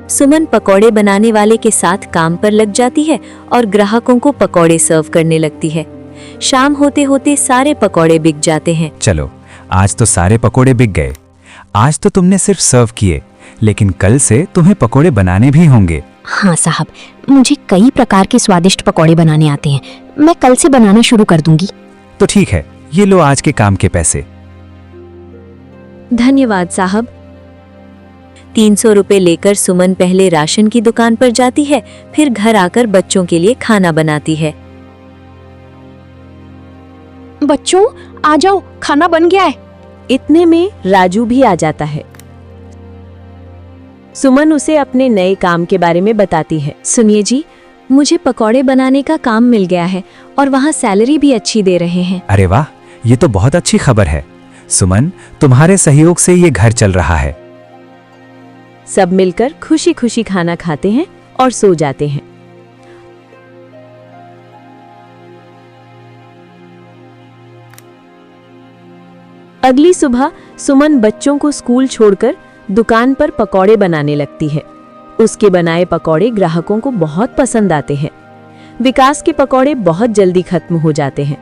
सुमन पकौड़े बनाने वाले के साथ काम पर लग जाती है और ग्राहकों को पकौड़े सर्व करने लगती है। शाम होते होते सारे पकौड़े बिक जाते हैं। चलो, आज तो सारे पकोड़े बिक गए। आज तो तुमने सिर्फ सर्व किए, लेकिन कल से तुम्हें पकोड़े बनाने भी होंगे। हाँ साहब, मुझे कई प्रकार के स्वादिष्ट पकौड़े बनाने आते हैं। मैं कल से बनाना शुरू कर दूंगी। तो ठीक है, ये लो आज के काम के पैसे। धन्यवाद साहब। 300 रुपए लेकर सुमन पहले राशन की दुकान पर जाती है, फिर घर आकर बच्चों के लिए खाना बनाती है। बच्चों, आ जाओ, खाना बन गया है। इतने में राजू भी आ जाता है। सुमन उसे अपने नए काम के बारे में बताती है। सुनिए जी, मुझे पकौड़े बनाने का काम मिल गया है और वहाँ सैलरी भी अच्छी दे रहे हैं। अरे वाह, ये तो बहुत अच्छी खबर है। सुमन, तुम्हारे सहयोग से ये घर चल रहा है। सब मिलकर खुशी खुशी खाना खाते हैं और सो जाते हैं। अगली सुबह सुमन बच्चों को स्कूल छोड़कर दुकान पर पकौड़े बनाने लगती है। उसके बनाए पकौड़े ग्राहकों को बहुत पसंद आते हैं। विकास के पकौड़े बहुत जल्दी खत्म हो जाते हैं।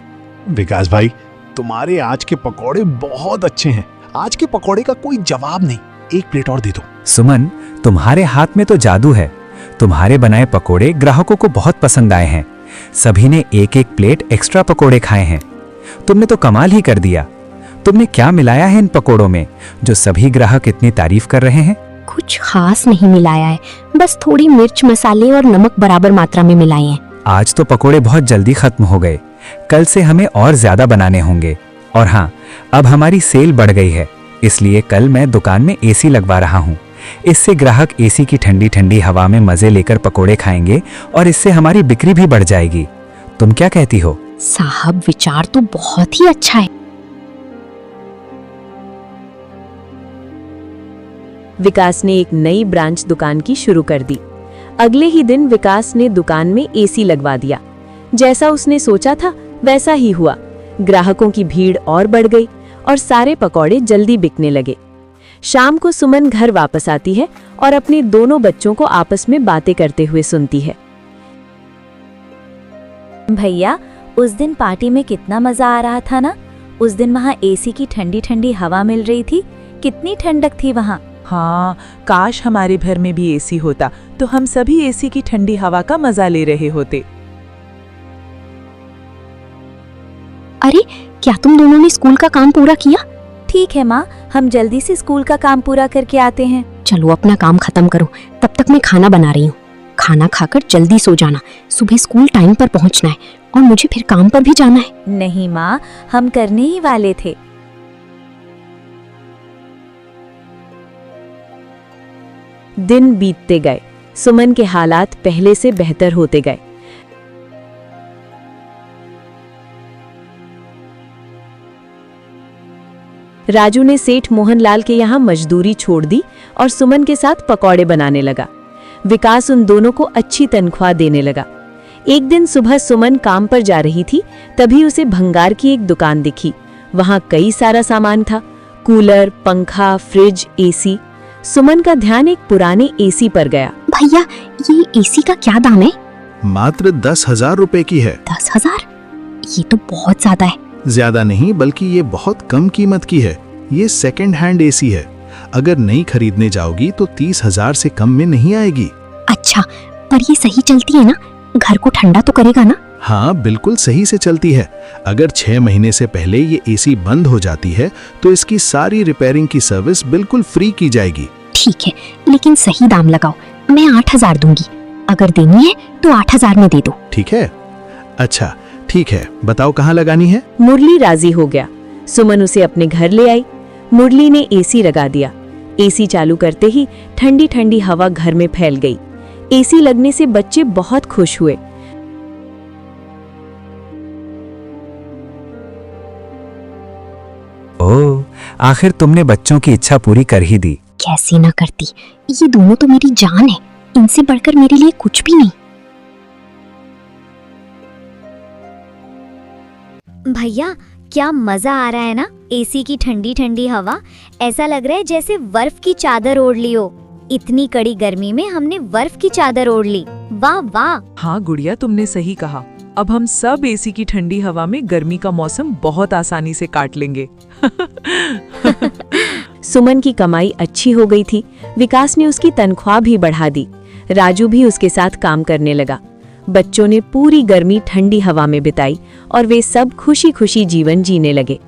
विकास भाई, तुम्हारे आज के पकौड़े बहुत अच्छे हैं। आज के पकौड़े का कोई जवाब नहीं, एक प्लेट और दे दो। सुमन, तुम्हारे हाथ में तो जादू है। तुम्हारे बनाए पकोड़े ग्राहकों को बहुत पसंद आए हैं। सभी ने एक एक प्लेट एक्स्ट्रा पकोड़े खाए हैं। तुमने तो कमाल ही कर दिया। तुमने क्या मिलाया है इन पकोड़ों में जो सभी ग्राहक इतनी तारीफ कर रहे हैं? कुछ खास नहीं मिलाया है, बस थोड़ी मिर्च, मसाले और नमक बराबर मात्रा में मिलाए हैं। आज तो पकोड़े बहुत जल्दी खत्म हो गए। कल से हमें और ज्यादा बनाने होंगे। और हाँ, अब हमारी सेल बढ़ गई है, इसलिए कल मैं दुकान में एसी लगवा रहा हूँ। इससे ग्राहक एसी की ठंडी ठंडी हवा में मजे लेकर पकोड़े खाएंगे और इससे हमारी बिक्री भी बढ़ जाएगी। तुम क्या कहती हो? साहब, विचार तो बहुत ही अच्छा है। विकास ने एक नई ब्रांच दुकान की शुरू कर दी। अगले ही दिन विकास ने दुकान में एसी लगवा दिया। जैसा उसने सोचा था वैसा ही हुआ। ग्राहकों की भीड़ और बढ़ गई और सारे पकौड़े जल्दी बिकने लगे। शाम को सुमन घर वापस आती है और अपने दोनों बच्चों को आपस में बातें करते हुए सुनती है। भैया, उस दिन पार्टी में कितना मजा आ रहा था ना। उस दिन वहाँ एसी की ठंडी ठंडी हवा मिल रही थी, कितनी ठंडक थी वहाँ। हाँ, काश हमारे घर में भी एसी होता तो हम सभी एसी की ठंडी हवा का मजा ले रहे होते। अरे, क्या तुम दोनों ने स्कूल का काम पूरा किया? ठीक है माँ, हम जल्दी से स्कूल का काम पूरा करके आते हैं। चलो अपना काम खत्म करो, तब तक मैं खाना बना रही हूँ। खाना खाकर जल्दी सो जाना, सुबह स्कूल टाइम पर पहुँचना है और मुझे फिर काम पर भी जाना है। नहीं माँ, हम करने ही वाले थे। दिन बीतते गए। सुमन के हालात पहले से बेहतर होते गए। राजू ने सेठ मोहनलाल के यहाँ मजदूरी छोड़ दी और सुमन के साथ पकौड़े बनाने लगा। विकास उन दोनों को अच्छी तनख्वाह देने लगा। एक दिन सुबह सुमन काम पर जा रही थी, तभी उसे भंगार की एक दुकान दिखी। वहां कई सारा सामान था, कूलर, पंखा, फ्रिज, एसी। सुमन का ध्यान एक पुराने एसी पर गया। भैया, ये एसी का क्या दाम है? मात्र 10,000 रुपए की है। 10,000? ये तो बहुत ज्यादा है। ज्यादा नहीं, बल्कि ये बहुत कम कीमत की है। ये सेकंड हैंड एसी है। अगर नई खरीदने जाओगी तो 30,000 से कम में नहीं आएगी। अच्छा, पर ये सही चलती है ना? घर को ठंडा तो करेगा ना? हाँ, बिल्कुल सही से चलती है। अगर 6 महीने से पहले ये एसी बंद हो जाती है तो इसकी सारी रिपेयरिंग की सर्विस बिल्कुल फ्री की जाएगी। ठीक है, लेकिन सही दाम लगाओ। मैं 8,000 दूंगी। अगर देनी है तो 8,000 में दे दो। ठीक है? अच्छा ठीक है, बताओ कहाँ लगानी है? मुरली राजी हो गया। सुमन उसे अपने घर ले आई। मुरली ने एसी लगा दिया। एसी चालू करते ही ठंडी ठंडी हवा घर में फैल गई। एसी लगने से बच्चे बहुत खुश हुए। ओह, आखिर तुमने बच्चों की इच्छा पूरी कर ही दी। कैसे ना करती, ये दोनों तो मेरी जान है। इनसे बढ़कर मेरे लिए कुछ भी नहीं। भैया, क्या मजा आ रहा है ना? एसी की ठंडी ठंडी हवा, ऐसा लग रहा है जैसे बर्फ की चादर ओढ़ ली हो। इतनी कड़ी गर्मी में हमने बर्फ की चादर ओढ़ ली। वाह वाह। हाँ गुड़िया, तुमने सही कहा। अब हम सब एसी की ठंडी हवा में गर्मी का मौसम बहुत आसानी से काट लेंगे। सुमन की कमाई अच्छी हो गई थी। विकास ने उसकी तनख्वाह भी बढ़ा दी। राजू भी उसके साथ काम करने लगा। बच्चों ने पूरी गर्मी ठंडी हवा में बिताई और वे सब खुशी खुशी जीवन जीने लगे।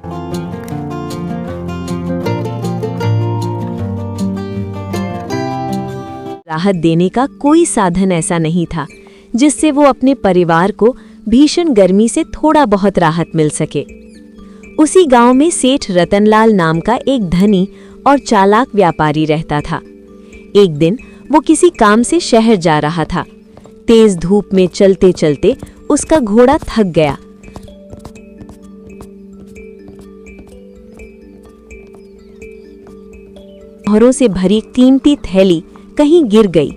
राहत देने का कोई साधन ऐसा नहीं था जिससे वो अपने परिवार को भीषण गर्मी से थोड़ा बहुत राहत मिल सके। उसी गांव में सेठ रतनलाल नाम का एक धनी और चालाक व्यापारी रहता था। एक दिन वो किसी काम से शहर जा रहा था। तेज धूप में चलते चलते उसका घोड़ा थक गया। मोहरों से भरी कीमती थैली कहीं गिर गई।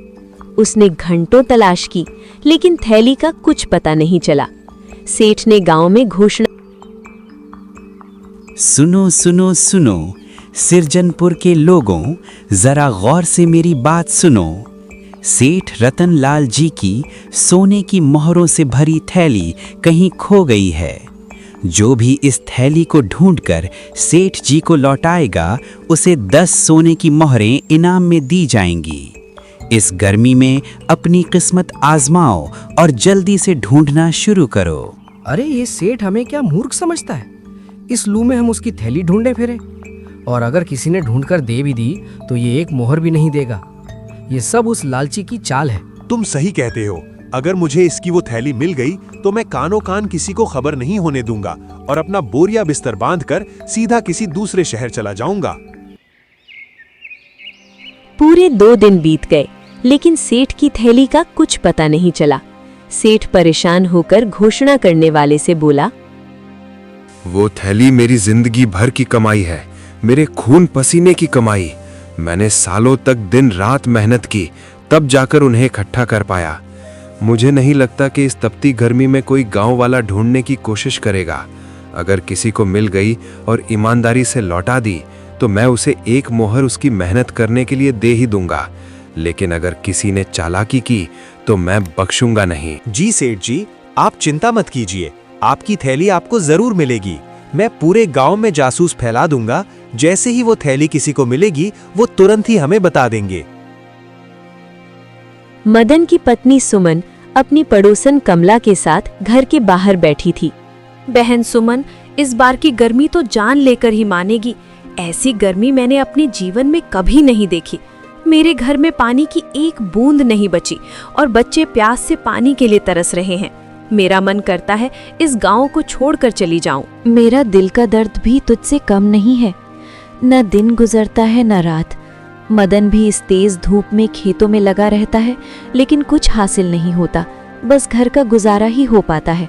उसने घंटों तलाश की, लेकिन थैली का कुछ पता नहीं चला। सेठ ने गांव में घोषणा, सुनो सुनो सुनो, सिरजनपुर के लोगों, जरा गौर से मेरी बात सुनो। सेठ रतनलाल जी की सोने की मोहरों से भरी थैली कहीं खो गई है। जो भी इस थैली को ढूंढकर सेठ जी को लौटाएगा, उसे 10 सोने की मोहरें इनाम में दी जाएंगी। इस गर्मी में अपनी किस्मत आजमाओ और जल्दी से ढूंढना शुरू करो। अरे ये सेठ हमें क्या मूर्ख समझता है? इस लू में हम उसकी थैली ढूंढे फिरे, और अगर किसी ने ढूंढकर दे भी दी तो ये एक मोहर भी नहीं देगा। ये सब उस लालची की चाल है। तुम सही कहते हो। अगर मुझे इसकी वो थैली मिल गई तो मैं कानों कान किसी को खबर नहीं होने दूंगा और अपना बोरिया बिस्तर बांधकर सीधा किसी दूसरे शहर चला जाऊंगा। पूरे 2 दिन बीत गए, लेकिन सेठ की थैली का कुछ पता नहीं चला। सेठ परेशान होकर घोषणा करने वाले से बोला, वो थैली मेरी जिंदगी भर की कमाई है, मेरे खून पसीने की कमाई। मैंने सालों तक दिन रात मेहनत की, तब जाकर उन्हें इकट्ठा कर पाया। मुझे नहीं लगता कि इस तपती गर्मी में कोई गांव वाला ढूंढने की कोशिश करेगा। अगर किसी को मिल गई और ईमानदारी से लौटा दी तो मैं उसे एक मोहर उसकी मेहनत करने के लिए दे ही दूंगा, लेकिन अगर किसी ने चालाकी की तो मैं बख्शूंगा नहीं। जी सेठ जी, आप चिंता मत कीजिए, आपकी थैली आपको जरूर मिलेगी। मैं पूरे गांव में जासूस फैला दूंगा। जैसे ही वो थैली किसी को मिलेगी, वो तुरंत ही हमें बता देंगे। मदन की पत्नी सुमन अपनी पड़ोसन कमला के साथ घर के बाहर बैठी थी। बहन सुमन, इस बार की गर्मी तो जान लेकर ही मानेगी। ऐसी गर्मी मैंने अपने जीवन में कभी नहीं देखी। मेरे घर में पानी की एक बूंद नहीं बची और बच्चे प्यास से पानी के लिए तरस रहे हैं। मेरा मन करता है इस गांव को छोड़कर चली जाऊं। मेरा दिल का दर्द भी तुझसे कम नहीं है। न दिन गुजरता है न रात। मदन भी इस तेज धूप में खेतों में लगा रहता है, लेकिन कुछ हासिल नहीं होता। बस घर का गुजारा ही हो पाता है।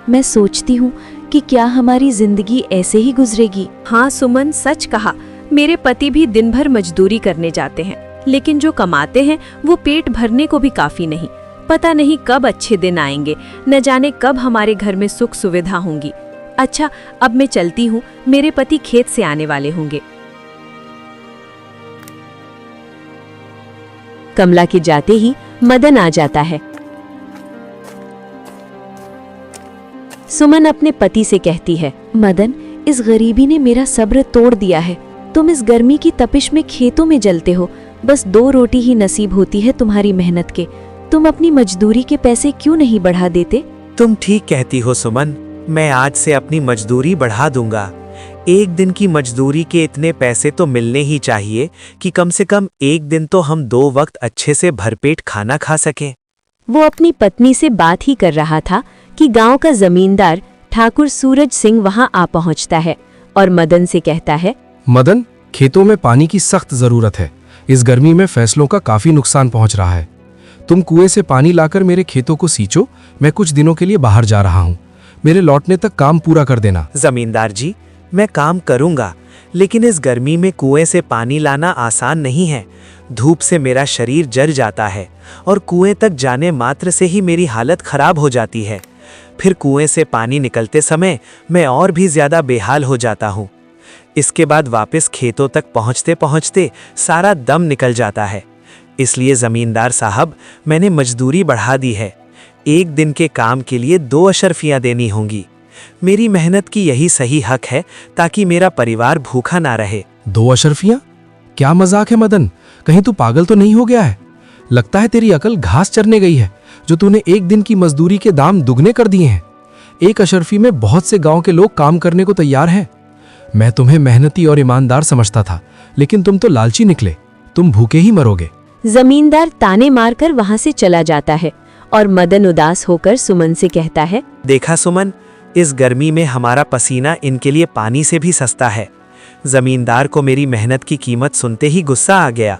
मैं सोचती हूँ कि क्या हमारी जिंदगी ऐसे ही गुजरेगी? हाँ सुमन, सच कहा। मेरे पति भी दिन भर मजदूरी करने जाते हैं, लेकिन जो कमाते हैं वो पेट भरने को भी काफी नहीं। पता नहीं कब अच्छे दिन आएंगे, न जाने कब हमारे घर में सुख सुविधा होंगी। अच्छा, अब मैं चलती हूँ, मेरे पति खेत से आने वाले होंगे। कमला के जाते ही मदन आ जाता है। सुमन अपने पति से कहती है, मदन, इस गरीबी ने मेरा सब्र तोड़ दिया है। तुम इस गर्मी की तपिश में खेतों में जलते हो, बस 2 रोटी ही नसीब होती है तुम्हारी मेहनत के। तुम अपनी मजदूरी के पैसे क्यों नहीं बढ़ा देते? तुम ठीक कहती हो सुमन, मैं आज से अपनी मजदूरी बढ़ा दूंगा। एक दिन की मजदूरी के इतने पैसे तो मिलने ही चाहिए कि कम से कम एक दिन तो हम 2 वक्त अच्छे से भरपेट खाना खा सकें। वो अपनी पत्नी से बात ही कर रहा था कि गांव का जमींदार ठाकुर सूरज सिंह वहां आ पहुंचता है और मदन से कहता है, मदन, खेतों में पानी की सख्त जरूरत है। इस गर्मी में फसलों का काफी नुकसान पहुंच रहा है। तुम कुएं से पानी लाकर मेरे खेतों को सींचो। मैं कुछ दिनों के लिए बाहर जा रहा हूँ। मेरे लौटने तक काम पूरा कर देना। जमींदार जी, मैं काम करूंगा, लेकिन इस गर्मी में कुएं से पानी लाना आसान नहीं है। धूप से मेरा शरीर जल जाता है और कुएं तक जाने मात्र से ही मेरी हालत खराब हो जाती है। फिर कुएं से पानी निकलते समय मैं और भी ज्यादा बेहाल हो जाता हूँ। इसके बाद वापस खेतों तक पहुँचते पहुँचते सारा दम निकल जाता है। इसलिए जमींदार साहब, मैंने मजदूरी बढ़ा दी है। एक दिन के काम के लिए 2 अशर्फियाँ देनी होंगी। मेरी मेहनत की यही सही हक है ताकि मेरा परिवार भूखा ना रहे। 2 अशर्फियाँ? क्या मजाक है मदन, कहीं तू पागल तो नहीं हो गया है? लगता है तेरी अकल घास चरने गई है, जो तूने एक दिन की मजदूरी के दाम दुगने कर दिए हैं। 1 अशर्फी में बहुत से गांव के लोग काम करने को तैयार हैं। मैं तुम्हें मेहनती और ईमानदार समझता था, लेकिन तुम तो लालची निकले। तुम भूखे ही मरोगे। जमींदार ताने मारकर वहां से चला जाता है और मदन उदास होकर सुमन से कहता है, देखा सुमन, इस गर्मी में हमारा पसीना इनके लिए पानी से भी सस्ता है। जमींदार को मेरी मेहनत की कीमत सुनते ही गुस्सा आ गया।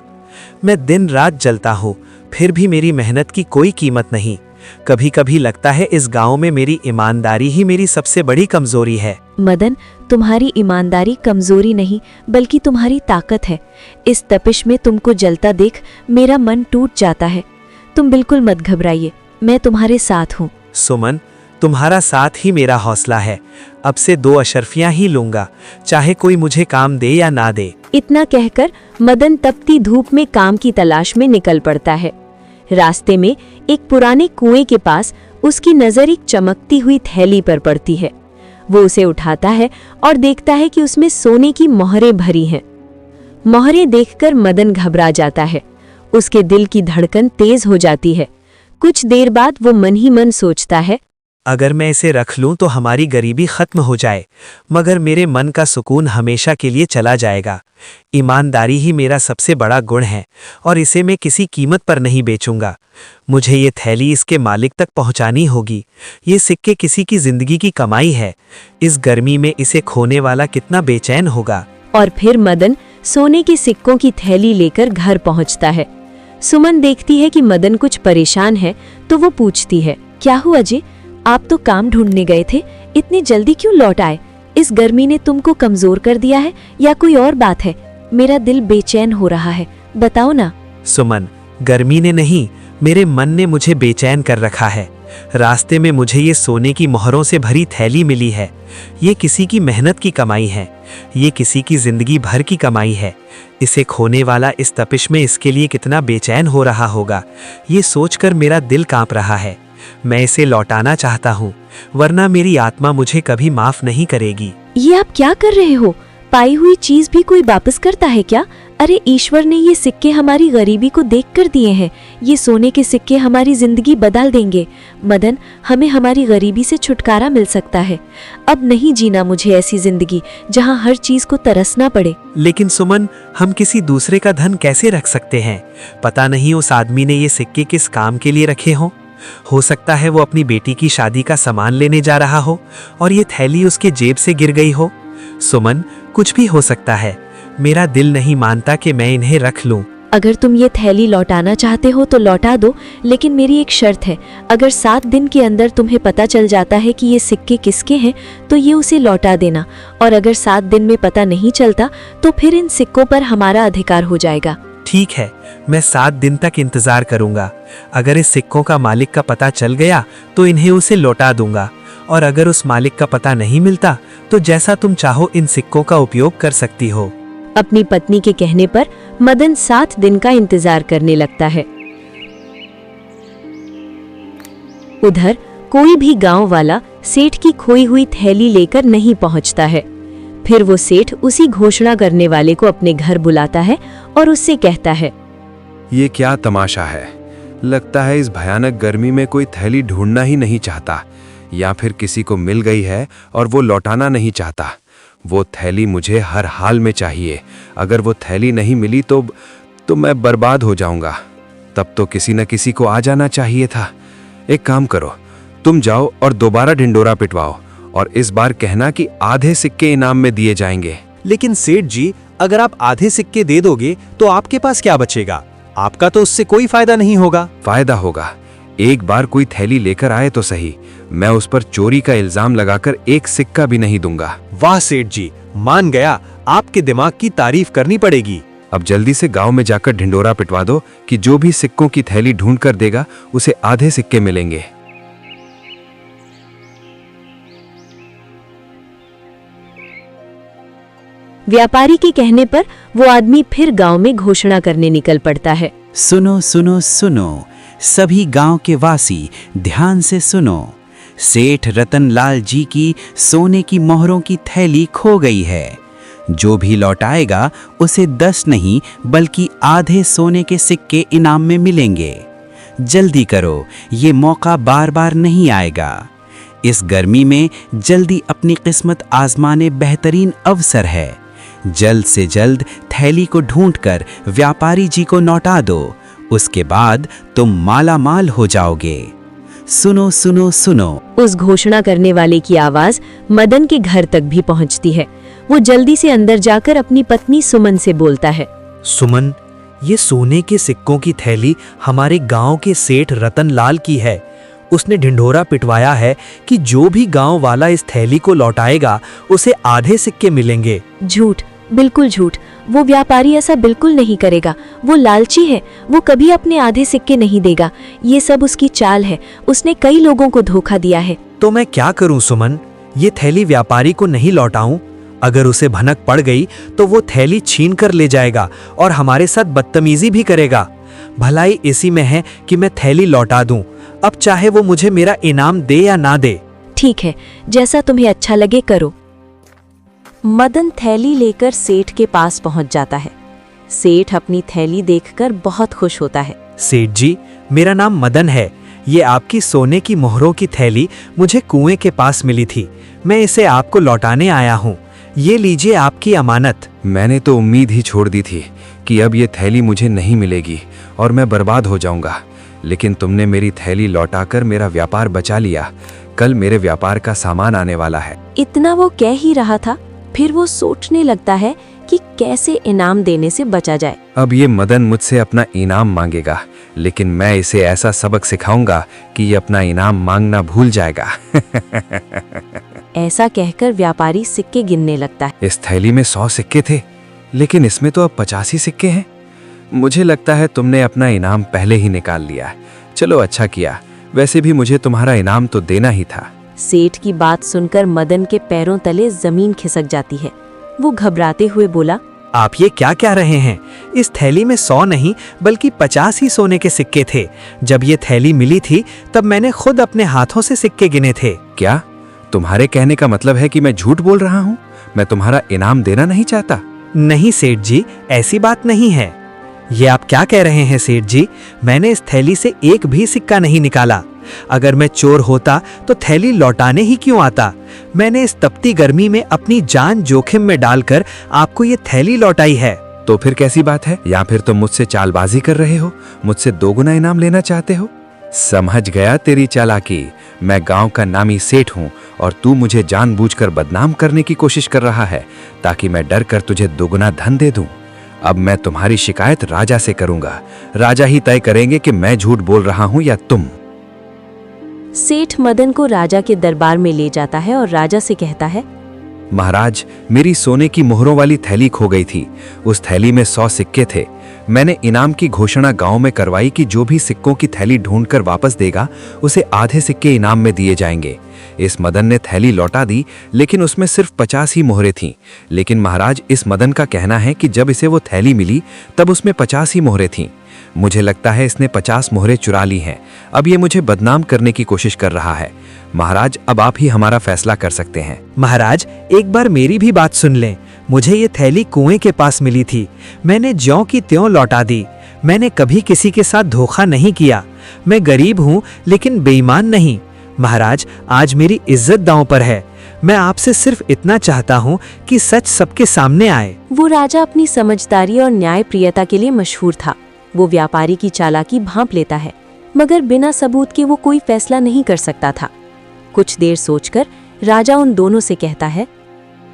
मैं दिन रात जलता हूँ, फिर भी मेरी मेहनत की कोई कीमत नहीं। कभी कभी लगता है इस गांव में मेरी ईमानदारी ही मेरी सबसे बड़ी कमजोरी है। मदन, तुम्हारी ईमानदारी कमजोरी नहीं बल्कि तुम्हारी ताकत है। इस तपिश में तुमको जलता देख मेरा मन टूट जाता है। तुम बिल्कुल मत घबराइए, मैं तुम्हारे साथ हूँ। सुमन, तुम्हारा साथ ही मेरा हौसला है। अब से 2 अशर्फियाँ ही लूंगा, चाहे कोई मुझे काम दे या ना दे। इतना कहकर मदन तपती धूप में काम की तलाश में निकल पड़ता है। रास्ते में एक पुराने कुएं के पास उसकी नजर एक चमकती हुई थैली पर पड़ती है। वो उसे उठाता है और देखता है कि उसमें सोने की मोहरें भरी हैं। मोहरें देखकर मदन घबरा जाता है। उसके दिल की धड़कन तेज हो जाती है। कुछ देर बाद वो मन ही मन सोचता है, अगर मैं इसे रख लूं तो हमारी गरीबी खत्म हो जाए, मगर मेरे मन का सुकून हमेशा के लिए चला जाएगा। ईमानदारी ही मेरा सबसे बड़ा गुण है और इसे मैं किसी कीमत पर नहीं बेचूंगा। मुझे ये थैली इसके मालिक तक पहुंचानी होगी। ये सिक्के किसी की जिंदगी की कमाई है। इस गर्मी में इसे खोने वाला कितना बेचैन होगा। और फिर मदन सोने के सिक्कों की थैली लेकर घर पहुंचता है। सुमन देखती है कि मदन कुछ परेशान है तो वो पूछती है, क्या हुआ जी? आप तो काम ढूंढने गए थे, इतनी जल्दी क्यों लौट आए? इस गर्मी ने तुमको कमजोर कर दिया है या कोई और बात है? मेरा दिल बेचैन हो रहा है, बताओ ना। सुमन, गर्मी ने नहीं, मेरे मन ने मुझे बेचैन कर रखा है। रास्ते में मुझे ये सोने की मोहरों से भरी थैली मिली है। ये किसी की मेहनत की कमाई है। ये किसी की जिंदगी भर की कमाई है। इसे खोने वाला इस तपिश में इसके लिए कितना बेचैन हो रहा होगा, ये सोचकर मेरा दिल कांप रहा है। मैं इसे लौटाना चाहता हूँ, वरना मेरी आत्मा मुझे कभी माफ नहीं करेगी। ये आप क्या कर रहे हो? पाई हुई चीज भी कोई वापस करता है क्या? अरे ईश्वर ने ये सिक्के हमारी गरीबी को देखकर दिए हैं। ये सोने के सिक्के हमारी जिंदगी बदल देंगे। मदन, हमें हमारी गरीबी से छुटकारा मिल सकता है। अब नहीं जीना मुझे ऐसी जिंदगी जहाँ हर चीज को तरसना पड़े। लेकिन सुमन, हम किसी दूसरे का धन कैसे रख सकते हैं? पता नहीं उस आदमी ने ये सिक्के किस काम के लिए रखे हों। हो सकता है वो अपनी बेटी की शादी का सामान लेने जा रहा हो और ये थैली उसके जेब से गिर गई हो। सुमन, कुछ भी हो सकता है। मेरा दिल नहीं मानता कि मैं इन्हें रख लूं। अगर तुम ये थैली लौटाना चाहते हो तो लौटा दो, लेकिन मेरी एक शर्त है, अगर 7 दिन के अंदर तुम्हें पता चल जाता है कि ये सिक्के किसके हैं तो ये उसे लौटा देना, और अगर 7 दिन में पता नहीं चलता तो फिर इन सिक्कों पर हमारा अधिकार हो जाएगा। ठीक है, मैं 7 दिन तक इंतजार करूंगा। अगर इस सिक्कों का मालिक का पता चल गया तो इन्हें उसे लौटा दूंगा, और अगर उस मालिक का पता नहीं मिलता तो जैसा तुम चाहो इन सिक्कों का उपयोग कर सकती हो। अपनी पत्नी के कहने पर मदन 7 दिन का इंतजार करने लगता है। उधर कोई भी गांव वाला सेठ की खोई हुई थैली लेकर नहीं पहुंचता है। फिर वो सेठ उसी घोषणा करने वाले को अपने घर बुलाता है और उससे कहता है, ये क्या तमाशा है। लगता है इस भयानक गर्मी में कोई थैली ढूंढना ही नहीं चाहता, या फिर किसी को मिल गई है और वो लौटाना नहीं चाहता। वो थैली मुझे हर हाल में चाहिए। अगर वो थैली नहीं मिली तो मैं बर्बाद हो जाऊंगा। तब तो किसी न किसी को आ जाना चाहिए था। एक काम करो, तुम जाओ और दोबारा ढिंडोरा पिटवाओ, और इस बार कहना कि आधे सिक्के इनाम में दिए जाएंगे। लेकिन सेठ जी, अगर आप आधे सिक्के दे दोगे तो आपके पास क्या बचेगा? आपका तो उससे कोई फायदा नहीं होगा। फायदा होगा। एक बार कोई थैली लेकर आए तो सही, मैं उस पर चोरी का इल्जाम लगाकर एक सिक्का भी नहीं दूंगा। वाह सेठ जी, मान गया, आपके दिमाग की तारीफ करनी पड़ेगी। अब जल्दी से गांव में जाकर ढिंडोरा पिटवा दो कि जो भी सिक्कों की थैली ढूंढ कर देगा उसे आधे सिक्के मिलेंगे। व्यापारी के कहने पर वो आदमी फिर गांव में घोषणा करने निकल पड़ता है। सुनो सुनो सुनो, सभी गांव के वासी ध्यान से सुनो। सेठ रतनलाल जी की सोने की मोहरों की थैली खो गई है। जो भी लौटाएगा उसे 10 नहीं बल्कि आधे सोने के सिक्के इनाम में मिलेंगे। जल्दी करो, ये मौका बार बार नहीं आएगा। इस गर्मी में जल्दी अपनी किस्मत आजमाने बेहतरीन अवसर है। जल्द से जल्द थैली को ढूंढकर व्यापारी जी को लौटा दो, उसके बाद तुम माला माल हो जाओगे। सुनो सुनो सुनो। उस घोषणा करने वाले की आवाज मदन के घर तक भी पहुंचती है। वो जल्दी से अंदर जाकर अपनी पत्नी सुमन से बोलता है, सुमन, ये सोने के सिक्कों की थैली हमारे गांव के सेठ रतनलाल की है। उसने ढिंढोरा पिटवाया है कि जो भी गांव वाला इस थैली को लौटाएगा उसे आधे सिक्के मिलेंगे। झूठ, बिल्कुल झूठ। वो व्यापारी ऐसा बिल्कुल नहीं करेगा। वो लालची है, वो कभी अपने आधे सिक्के नहीं देगा। ये सब उसकी चाल है। उसने कई लोगों को धोखा दिया है। तो मैं क्या करूं सुमन? ये थैली व्यापारी को नहीं लौटाऊं? अगर उसे भनक पड़ गई तो वो थैली छीन कर ले जाएगा और हमारे साथ बदतमीजी भी करेगा। भलाई इसी में है कि मैं थैली लौटा दूं, अब चाहे वो मुझे मेरा इनाम दे या ना दे। ठीक है, जैसा तुम्हें अच्छा लगे करो। मदन थैली लेकर सेठ के पास पहुंच जाता है। सेठ अपनी थैली देखकर बहुत खुश होता है। सेठ जी, मेरा नाम मदन है। ये आपकी सोने की मोहरों की थैली मुझे कुएं के पास मिली थी। मैं इसे आपको लौटाने आया हूँ। ये लीजिए आपकी अमानत। मैंने तो उम्मीद ही छोड़ दी थी कि अब ये थैली मुझे नहीं मिलेगी और मैं बर्बाद हो जाऊंगा, लेकिन तुमने मेरी थैली लौटाकर मेरा व्यापार बचा लिया। कल मेरे व्यापार का सामान आने वाला है। इतना वो कह ही रहा था, फिर वो सोचने लगता है कि कैसे इनाम देने से बचा जाए। अब ये मदन मुझसे अपना इनाम मांगेगा, लेकिन मैं इसे ऐसा सबक सिखाऊंगा कि ये अपना इनाम मांगना भूल जाएगा। ऐसा कहकर व्यापारी सिक्के गिनने लगता है। इस थैली में 100 सिक्के थे, लेकिन इसमें तो अब 85 सिक्के हैं। मुझे लगता है तुमने अपना इनाम पहले ही निकाल लिया। चलो अच्छा किया, वैसे भी मुझे तुम्हारा इनाम तो देना ही था। सेठ की बात सुनकर मदन के पैरों तले जमीन खिसक जाती है। वो घबराते हुए बोला, आप ये क्या कह रहे हैं? इस थैली में 100 नहीं बल्कि 50 ही सोने के सिक्के थे। जब ये थैली मिली थी तब मैंने खुद अपने हाथों से सिक्के गिने थे। क्या तुम्हारे कहने का मतलब है कि मैं झूठ बोल रहा हूँ? मैं तुम्हारा इनाम देना नहीं चाहता। नहीं सेठ जी, ऐसी बात नहीं है। ये आप क्या कह रहे हैं सेठ जी? मैंने इस थैली से एक भी सिक्का नहीं निकाला। अगर मैं चोर होता तो थैली लौटाने ही क्यों आता? मैंने इस तपती गर्मी में अपनी जान जोखिम में डालकर आपको ये थैली लौटाई है। तो फिर कैसी बात है? या फिर तुम मुझसे चालबाजी कर रहे हो? मुझसे 2 गुना इनाम लेना चाहते हो? समझ गया तेरी चालाकी। मैं गांव का नामी सेठ हूँ और तू मुझे जानबूझकर बदनाम करने की कोशिश कर रहा है ताकि मैं डर कर तुझे 2 गुना धन दे दूं। अब मैं तुम्हारी शिकायत राजा से करूंगा। राजा ही तय करेंगे कि मैं झूठ बोल रहा हूं या तुम। सेठ मदन को राजा के दरबार में ले जाता है और राजा से कहता है, महाराज, मेरी सोने की मोहरों वाली थैली खो गई थी। उस थैली में 100 सिक्के थे। मैंने इनाम की घोषणा गांव में करवाई कि जो भी सिक्कों की थैली ढूंढकर वापस देगा उसे आधे सिक्के इनाम में दिए जाएंगे। इस मदन ने थैली लौटा दी, लेकिन उसमें सिर्फ 50 ही मोहरें थीं। लेकिन महाराज, इस मदन का कहना है कि जब इसे वो थैली मिली तब उसमें 50 ही मोहरें थीं। मुझे लगता है इसने 50 मोहरें चुरा ली हैं। अब ये मुझे बदनाम करने की कोशिश कर रहा है। महाराज, अब आप ही हमारा फैसला कर सकते हैं। महाराज, एक बार मेरी भी बात सुन लें। मुझे ये थैली कुएं के पास मिली थी। मैंने ज्यों की त्यों लौटा दी। मैंने कभी किसी के साथ धोखा नहीं किया। मैं गरीब हूँ लेकिन बेईमान नहीं। महाराज, आज मेरी इज्जत दांव पर है। मैं आपसे सिर्फ इतना चाहता हूँ कि सच सबके सामने आए। वो राजा अपनी समझदारी और न्यायप्रियता के लिए मशहूर था। वो व्यापारी की चालाकी भांप लेता है, मगर बिना सबूत के वो कोई फैसला नहीं कर सकता था। कुछ देर सोचकर राजा उन दोनों से कहता है,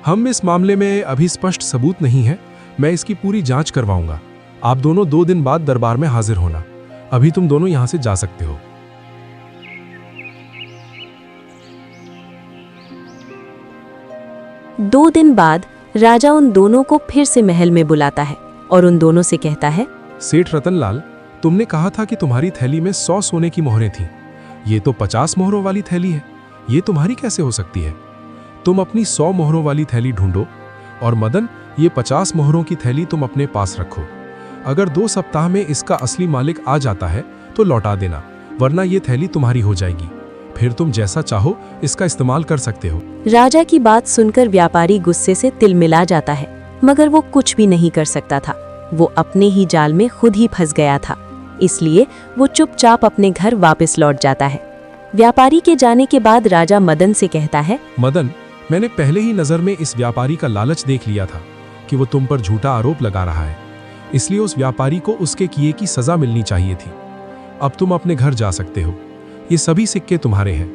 हम इस मामले में अभी स्पष्ट सबूत नहीं है। मैं इसकी पूरी जांच करवाऊंगा। आप दोनों 2 दिन बाद दरबार में हाजिर होना। अभी तुम दोनों यहां से जा सकते हो। दो दिन बाद राजा उन दोनों को फिर से महल में बुलाता है और उन दोनों से कहता है, सेठ रतनलाल, तुमने कहा था कि तुम्हारी थैली में 100 सोने की मोहरें थीं। ये तो 50 मोहरों वाली थैली है। ये तुम्हारी कैसे हो सकती है? तुम अपनी 100 मोहरों वाली थैली ढूंढो और मदन, ये 50 मोहरों की थैली तुम अपने पास रखो। अगर 2 सप्ताह में इसका असली मालिक आ जाता है तो लौटा देना, वरना ये थैली तुम्हारी हो जाएगी। फिर तुम जैसा चाहो इसका इस्तेमाल कर सकते हो। राजा की बात सुनकर व्यापारी गुस्से से तिलमिला जाता है, मगर वो कुछ भी नहीं कर सकता था। वो अपने ही जाल में खुद ही फंस गया था। इसलिए वो चुपचाप अपने घर वापस लौट जाता है। व्यापारी के जाने के बाद राजा मदन से कहता है, मदन, मैंने पहले ही नजर में इस व्यापारी का लालच देख लिया था कि वो तुम पर झूठा आरोप लगा रहा है। इसलिए उस व्यापारी को उसके किए की सजा मिलनी चाहिए थी। अब तुम अपने घर जा सकते हो। ये सभी सिक्के तुम्हारे हैं।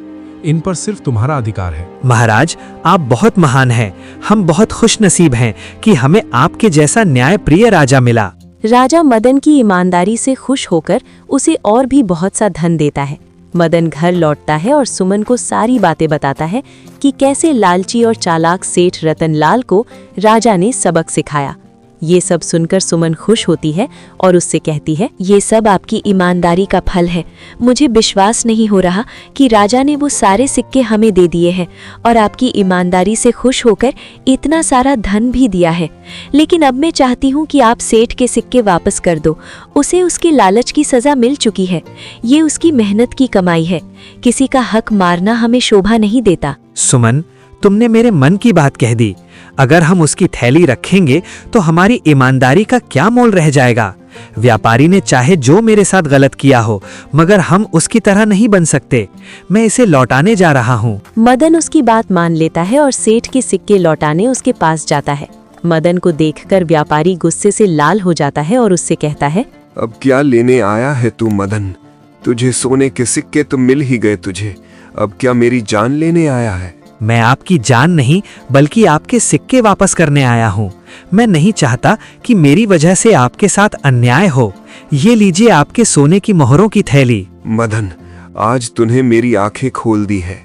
इन पर सिर्फ तुम्हारा अधिकार है। महाराज, आप बहुत महान हैं। हम बहुत खुशनसीब हैं कि हमें आपके जैसा न्यायप्रिय राजा मिला। राजा मदन की ईमानदारी से खुश होकर उसे और भी बहुत सा धन देता है। मदन घर लौटता है और सुमन को सारी बातें बताता है कि कैसे लालची और चालाक सेठ रतनलाल को राजा ने सबक सिखाया। ये सब सुनकर सुमन खुश होती है और उससे कहती है, ये सब आपकी ईमानदारी का फल है। मुझे विश्वास नहीं हो रहा कि राजा ने वो सारे सिक्के हमें दे दिए हैं और आपकी ईमानदारी से खुश होकर इतना सारा धन भी दिया है। लेकिन अब मैं चाहती हूँ कि आप सेठ के सिक्के वापस कर दो। उसे उसकी लालच की सजा मिल चुकी है। ये उसकी मेहनत की कमाई है। किसी का हक मारना हमें शोभा नहीं देता। सुमन, तुमने मेरे मन की बात कह दी। अगर हम उसकी थैली रखेंगे तो हमारी ईमानदारी का क्या मोल रह जाएगा? व्यापारी ने चाहे जो मेरे साथ गलत किया हो, मगर हम उसकी तरह नहीं बन सकते। मैं इसे लौटाने जा रहा हूँ। मदन उसकी बात मान लेता है और सेठ के सिक्के लौटाने उसके पास जाता है। मदन को देखकर व्यापारी गुस्से से लाल हो जाता है और उससे कहता है, अब क्या लेने आया है तू मदन? तुझे सोने के सिक्के तो मिल ही गए तुझे। अब क्या मेरी जान लेने आया है? मैं आपकी जान नहीं बल्कि आपके सिक्के वापस करने आया हूँ। मैं नहीं चाहता कि मेरी वजह से आपके साथ अन्याय हो। ये लीजिए आपके सोने की मोहरों की थैली। मदन, आज तूने मेरी आंखें खोल दी है।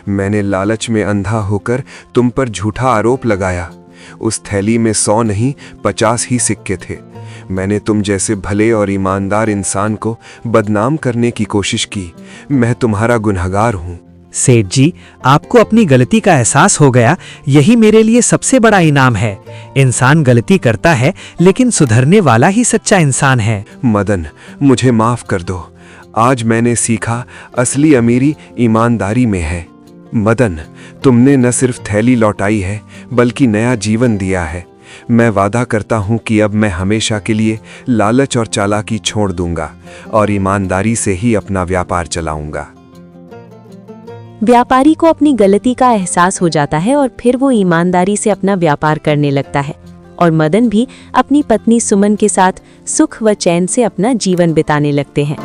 मैंने लालच में अंधा होकर तुम पर झूठा आरोप लगाया। उस थैली में 100 नहीं 50 ही सिक्के थे। मैंने तुम जैसे भले और ईमानदार इंसान को बदनाम करने की कोशिश की। मैं तुम्हारा गुनहगार हूँ। सेठ जी, आपको अपनी गलती का एहसास हो गया, यही मेरे लिए सबसे बड़ा इनाम है। इंसान गलती करता है लेकिन सुधरने वाला ही सच्चा इंसान है। मदन, मुझे माफ कर दो। आज मैंने सीखा असली अमीरी ईमानदारी में है। मदन, तुमने न सिर्फ थैली लौटाई है बल्कि नया जीवन दिया है। मैं वादा करता हूँ कि अब मैं हमेशा के लिए लालच और चालाकी छोड़ दूंगा और ईमानदारी से ही अपना व्यापार चलाऊंगा। व्यापारी को अपनी गलती का एहसास हो जाता है और फिर वो ईमानदारी से अपना व्यापार करने लगता है और मदन भी अपनी पत्नी सुमन के साथ सुख व चैन से अपना जीवन बिताने लगते हैं।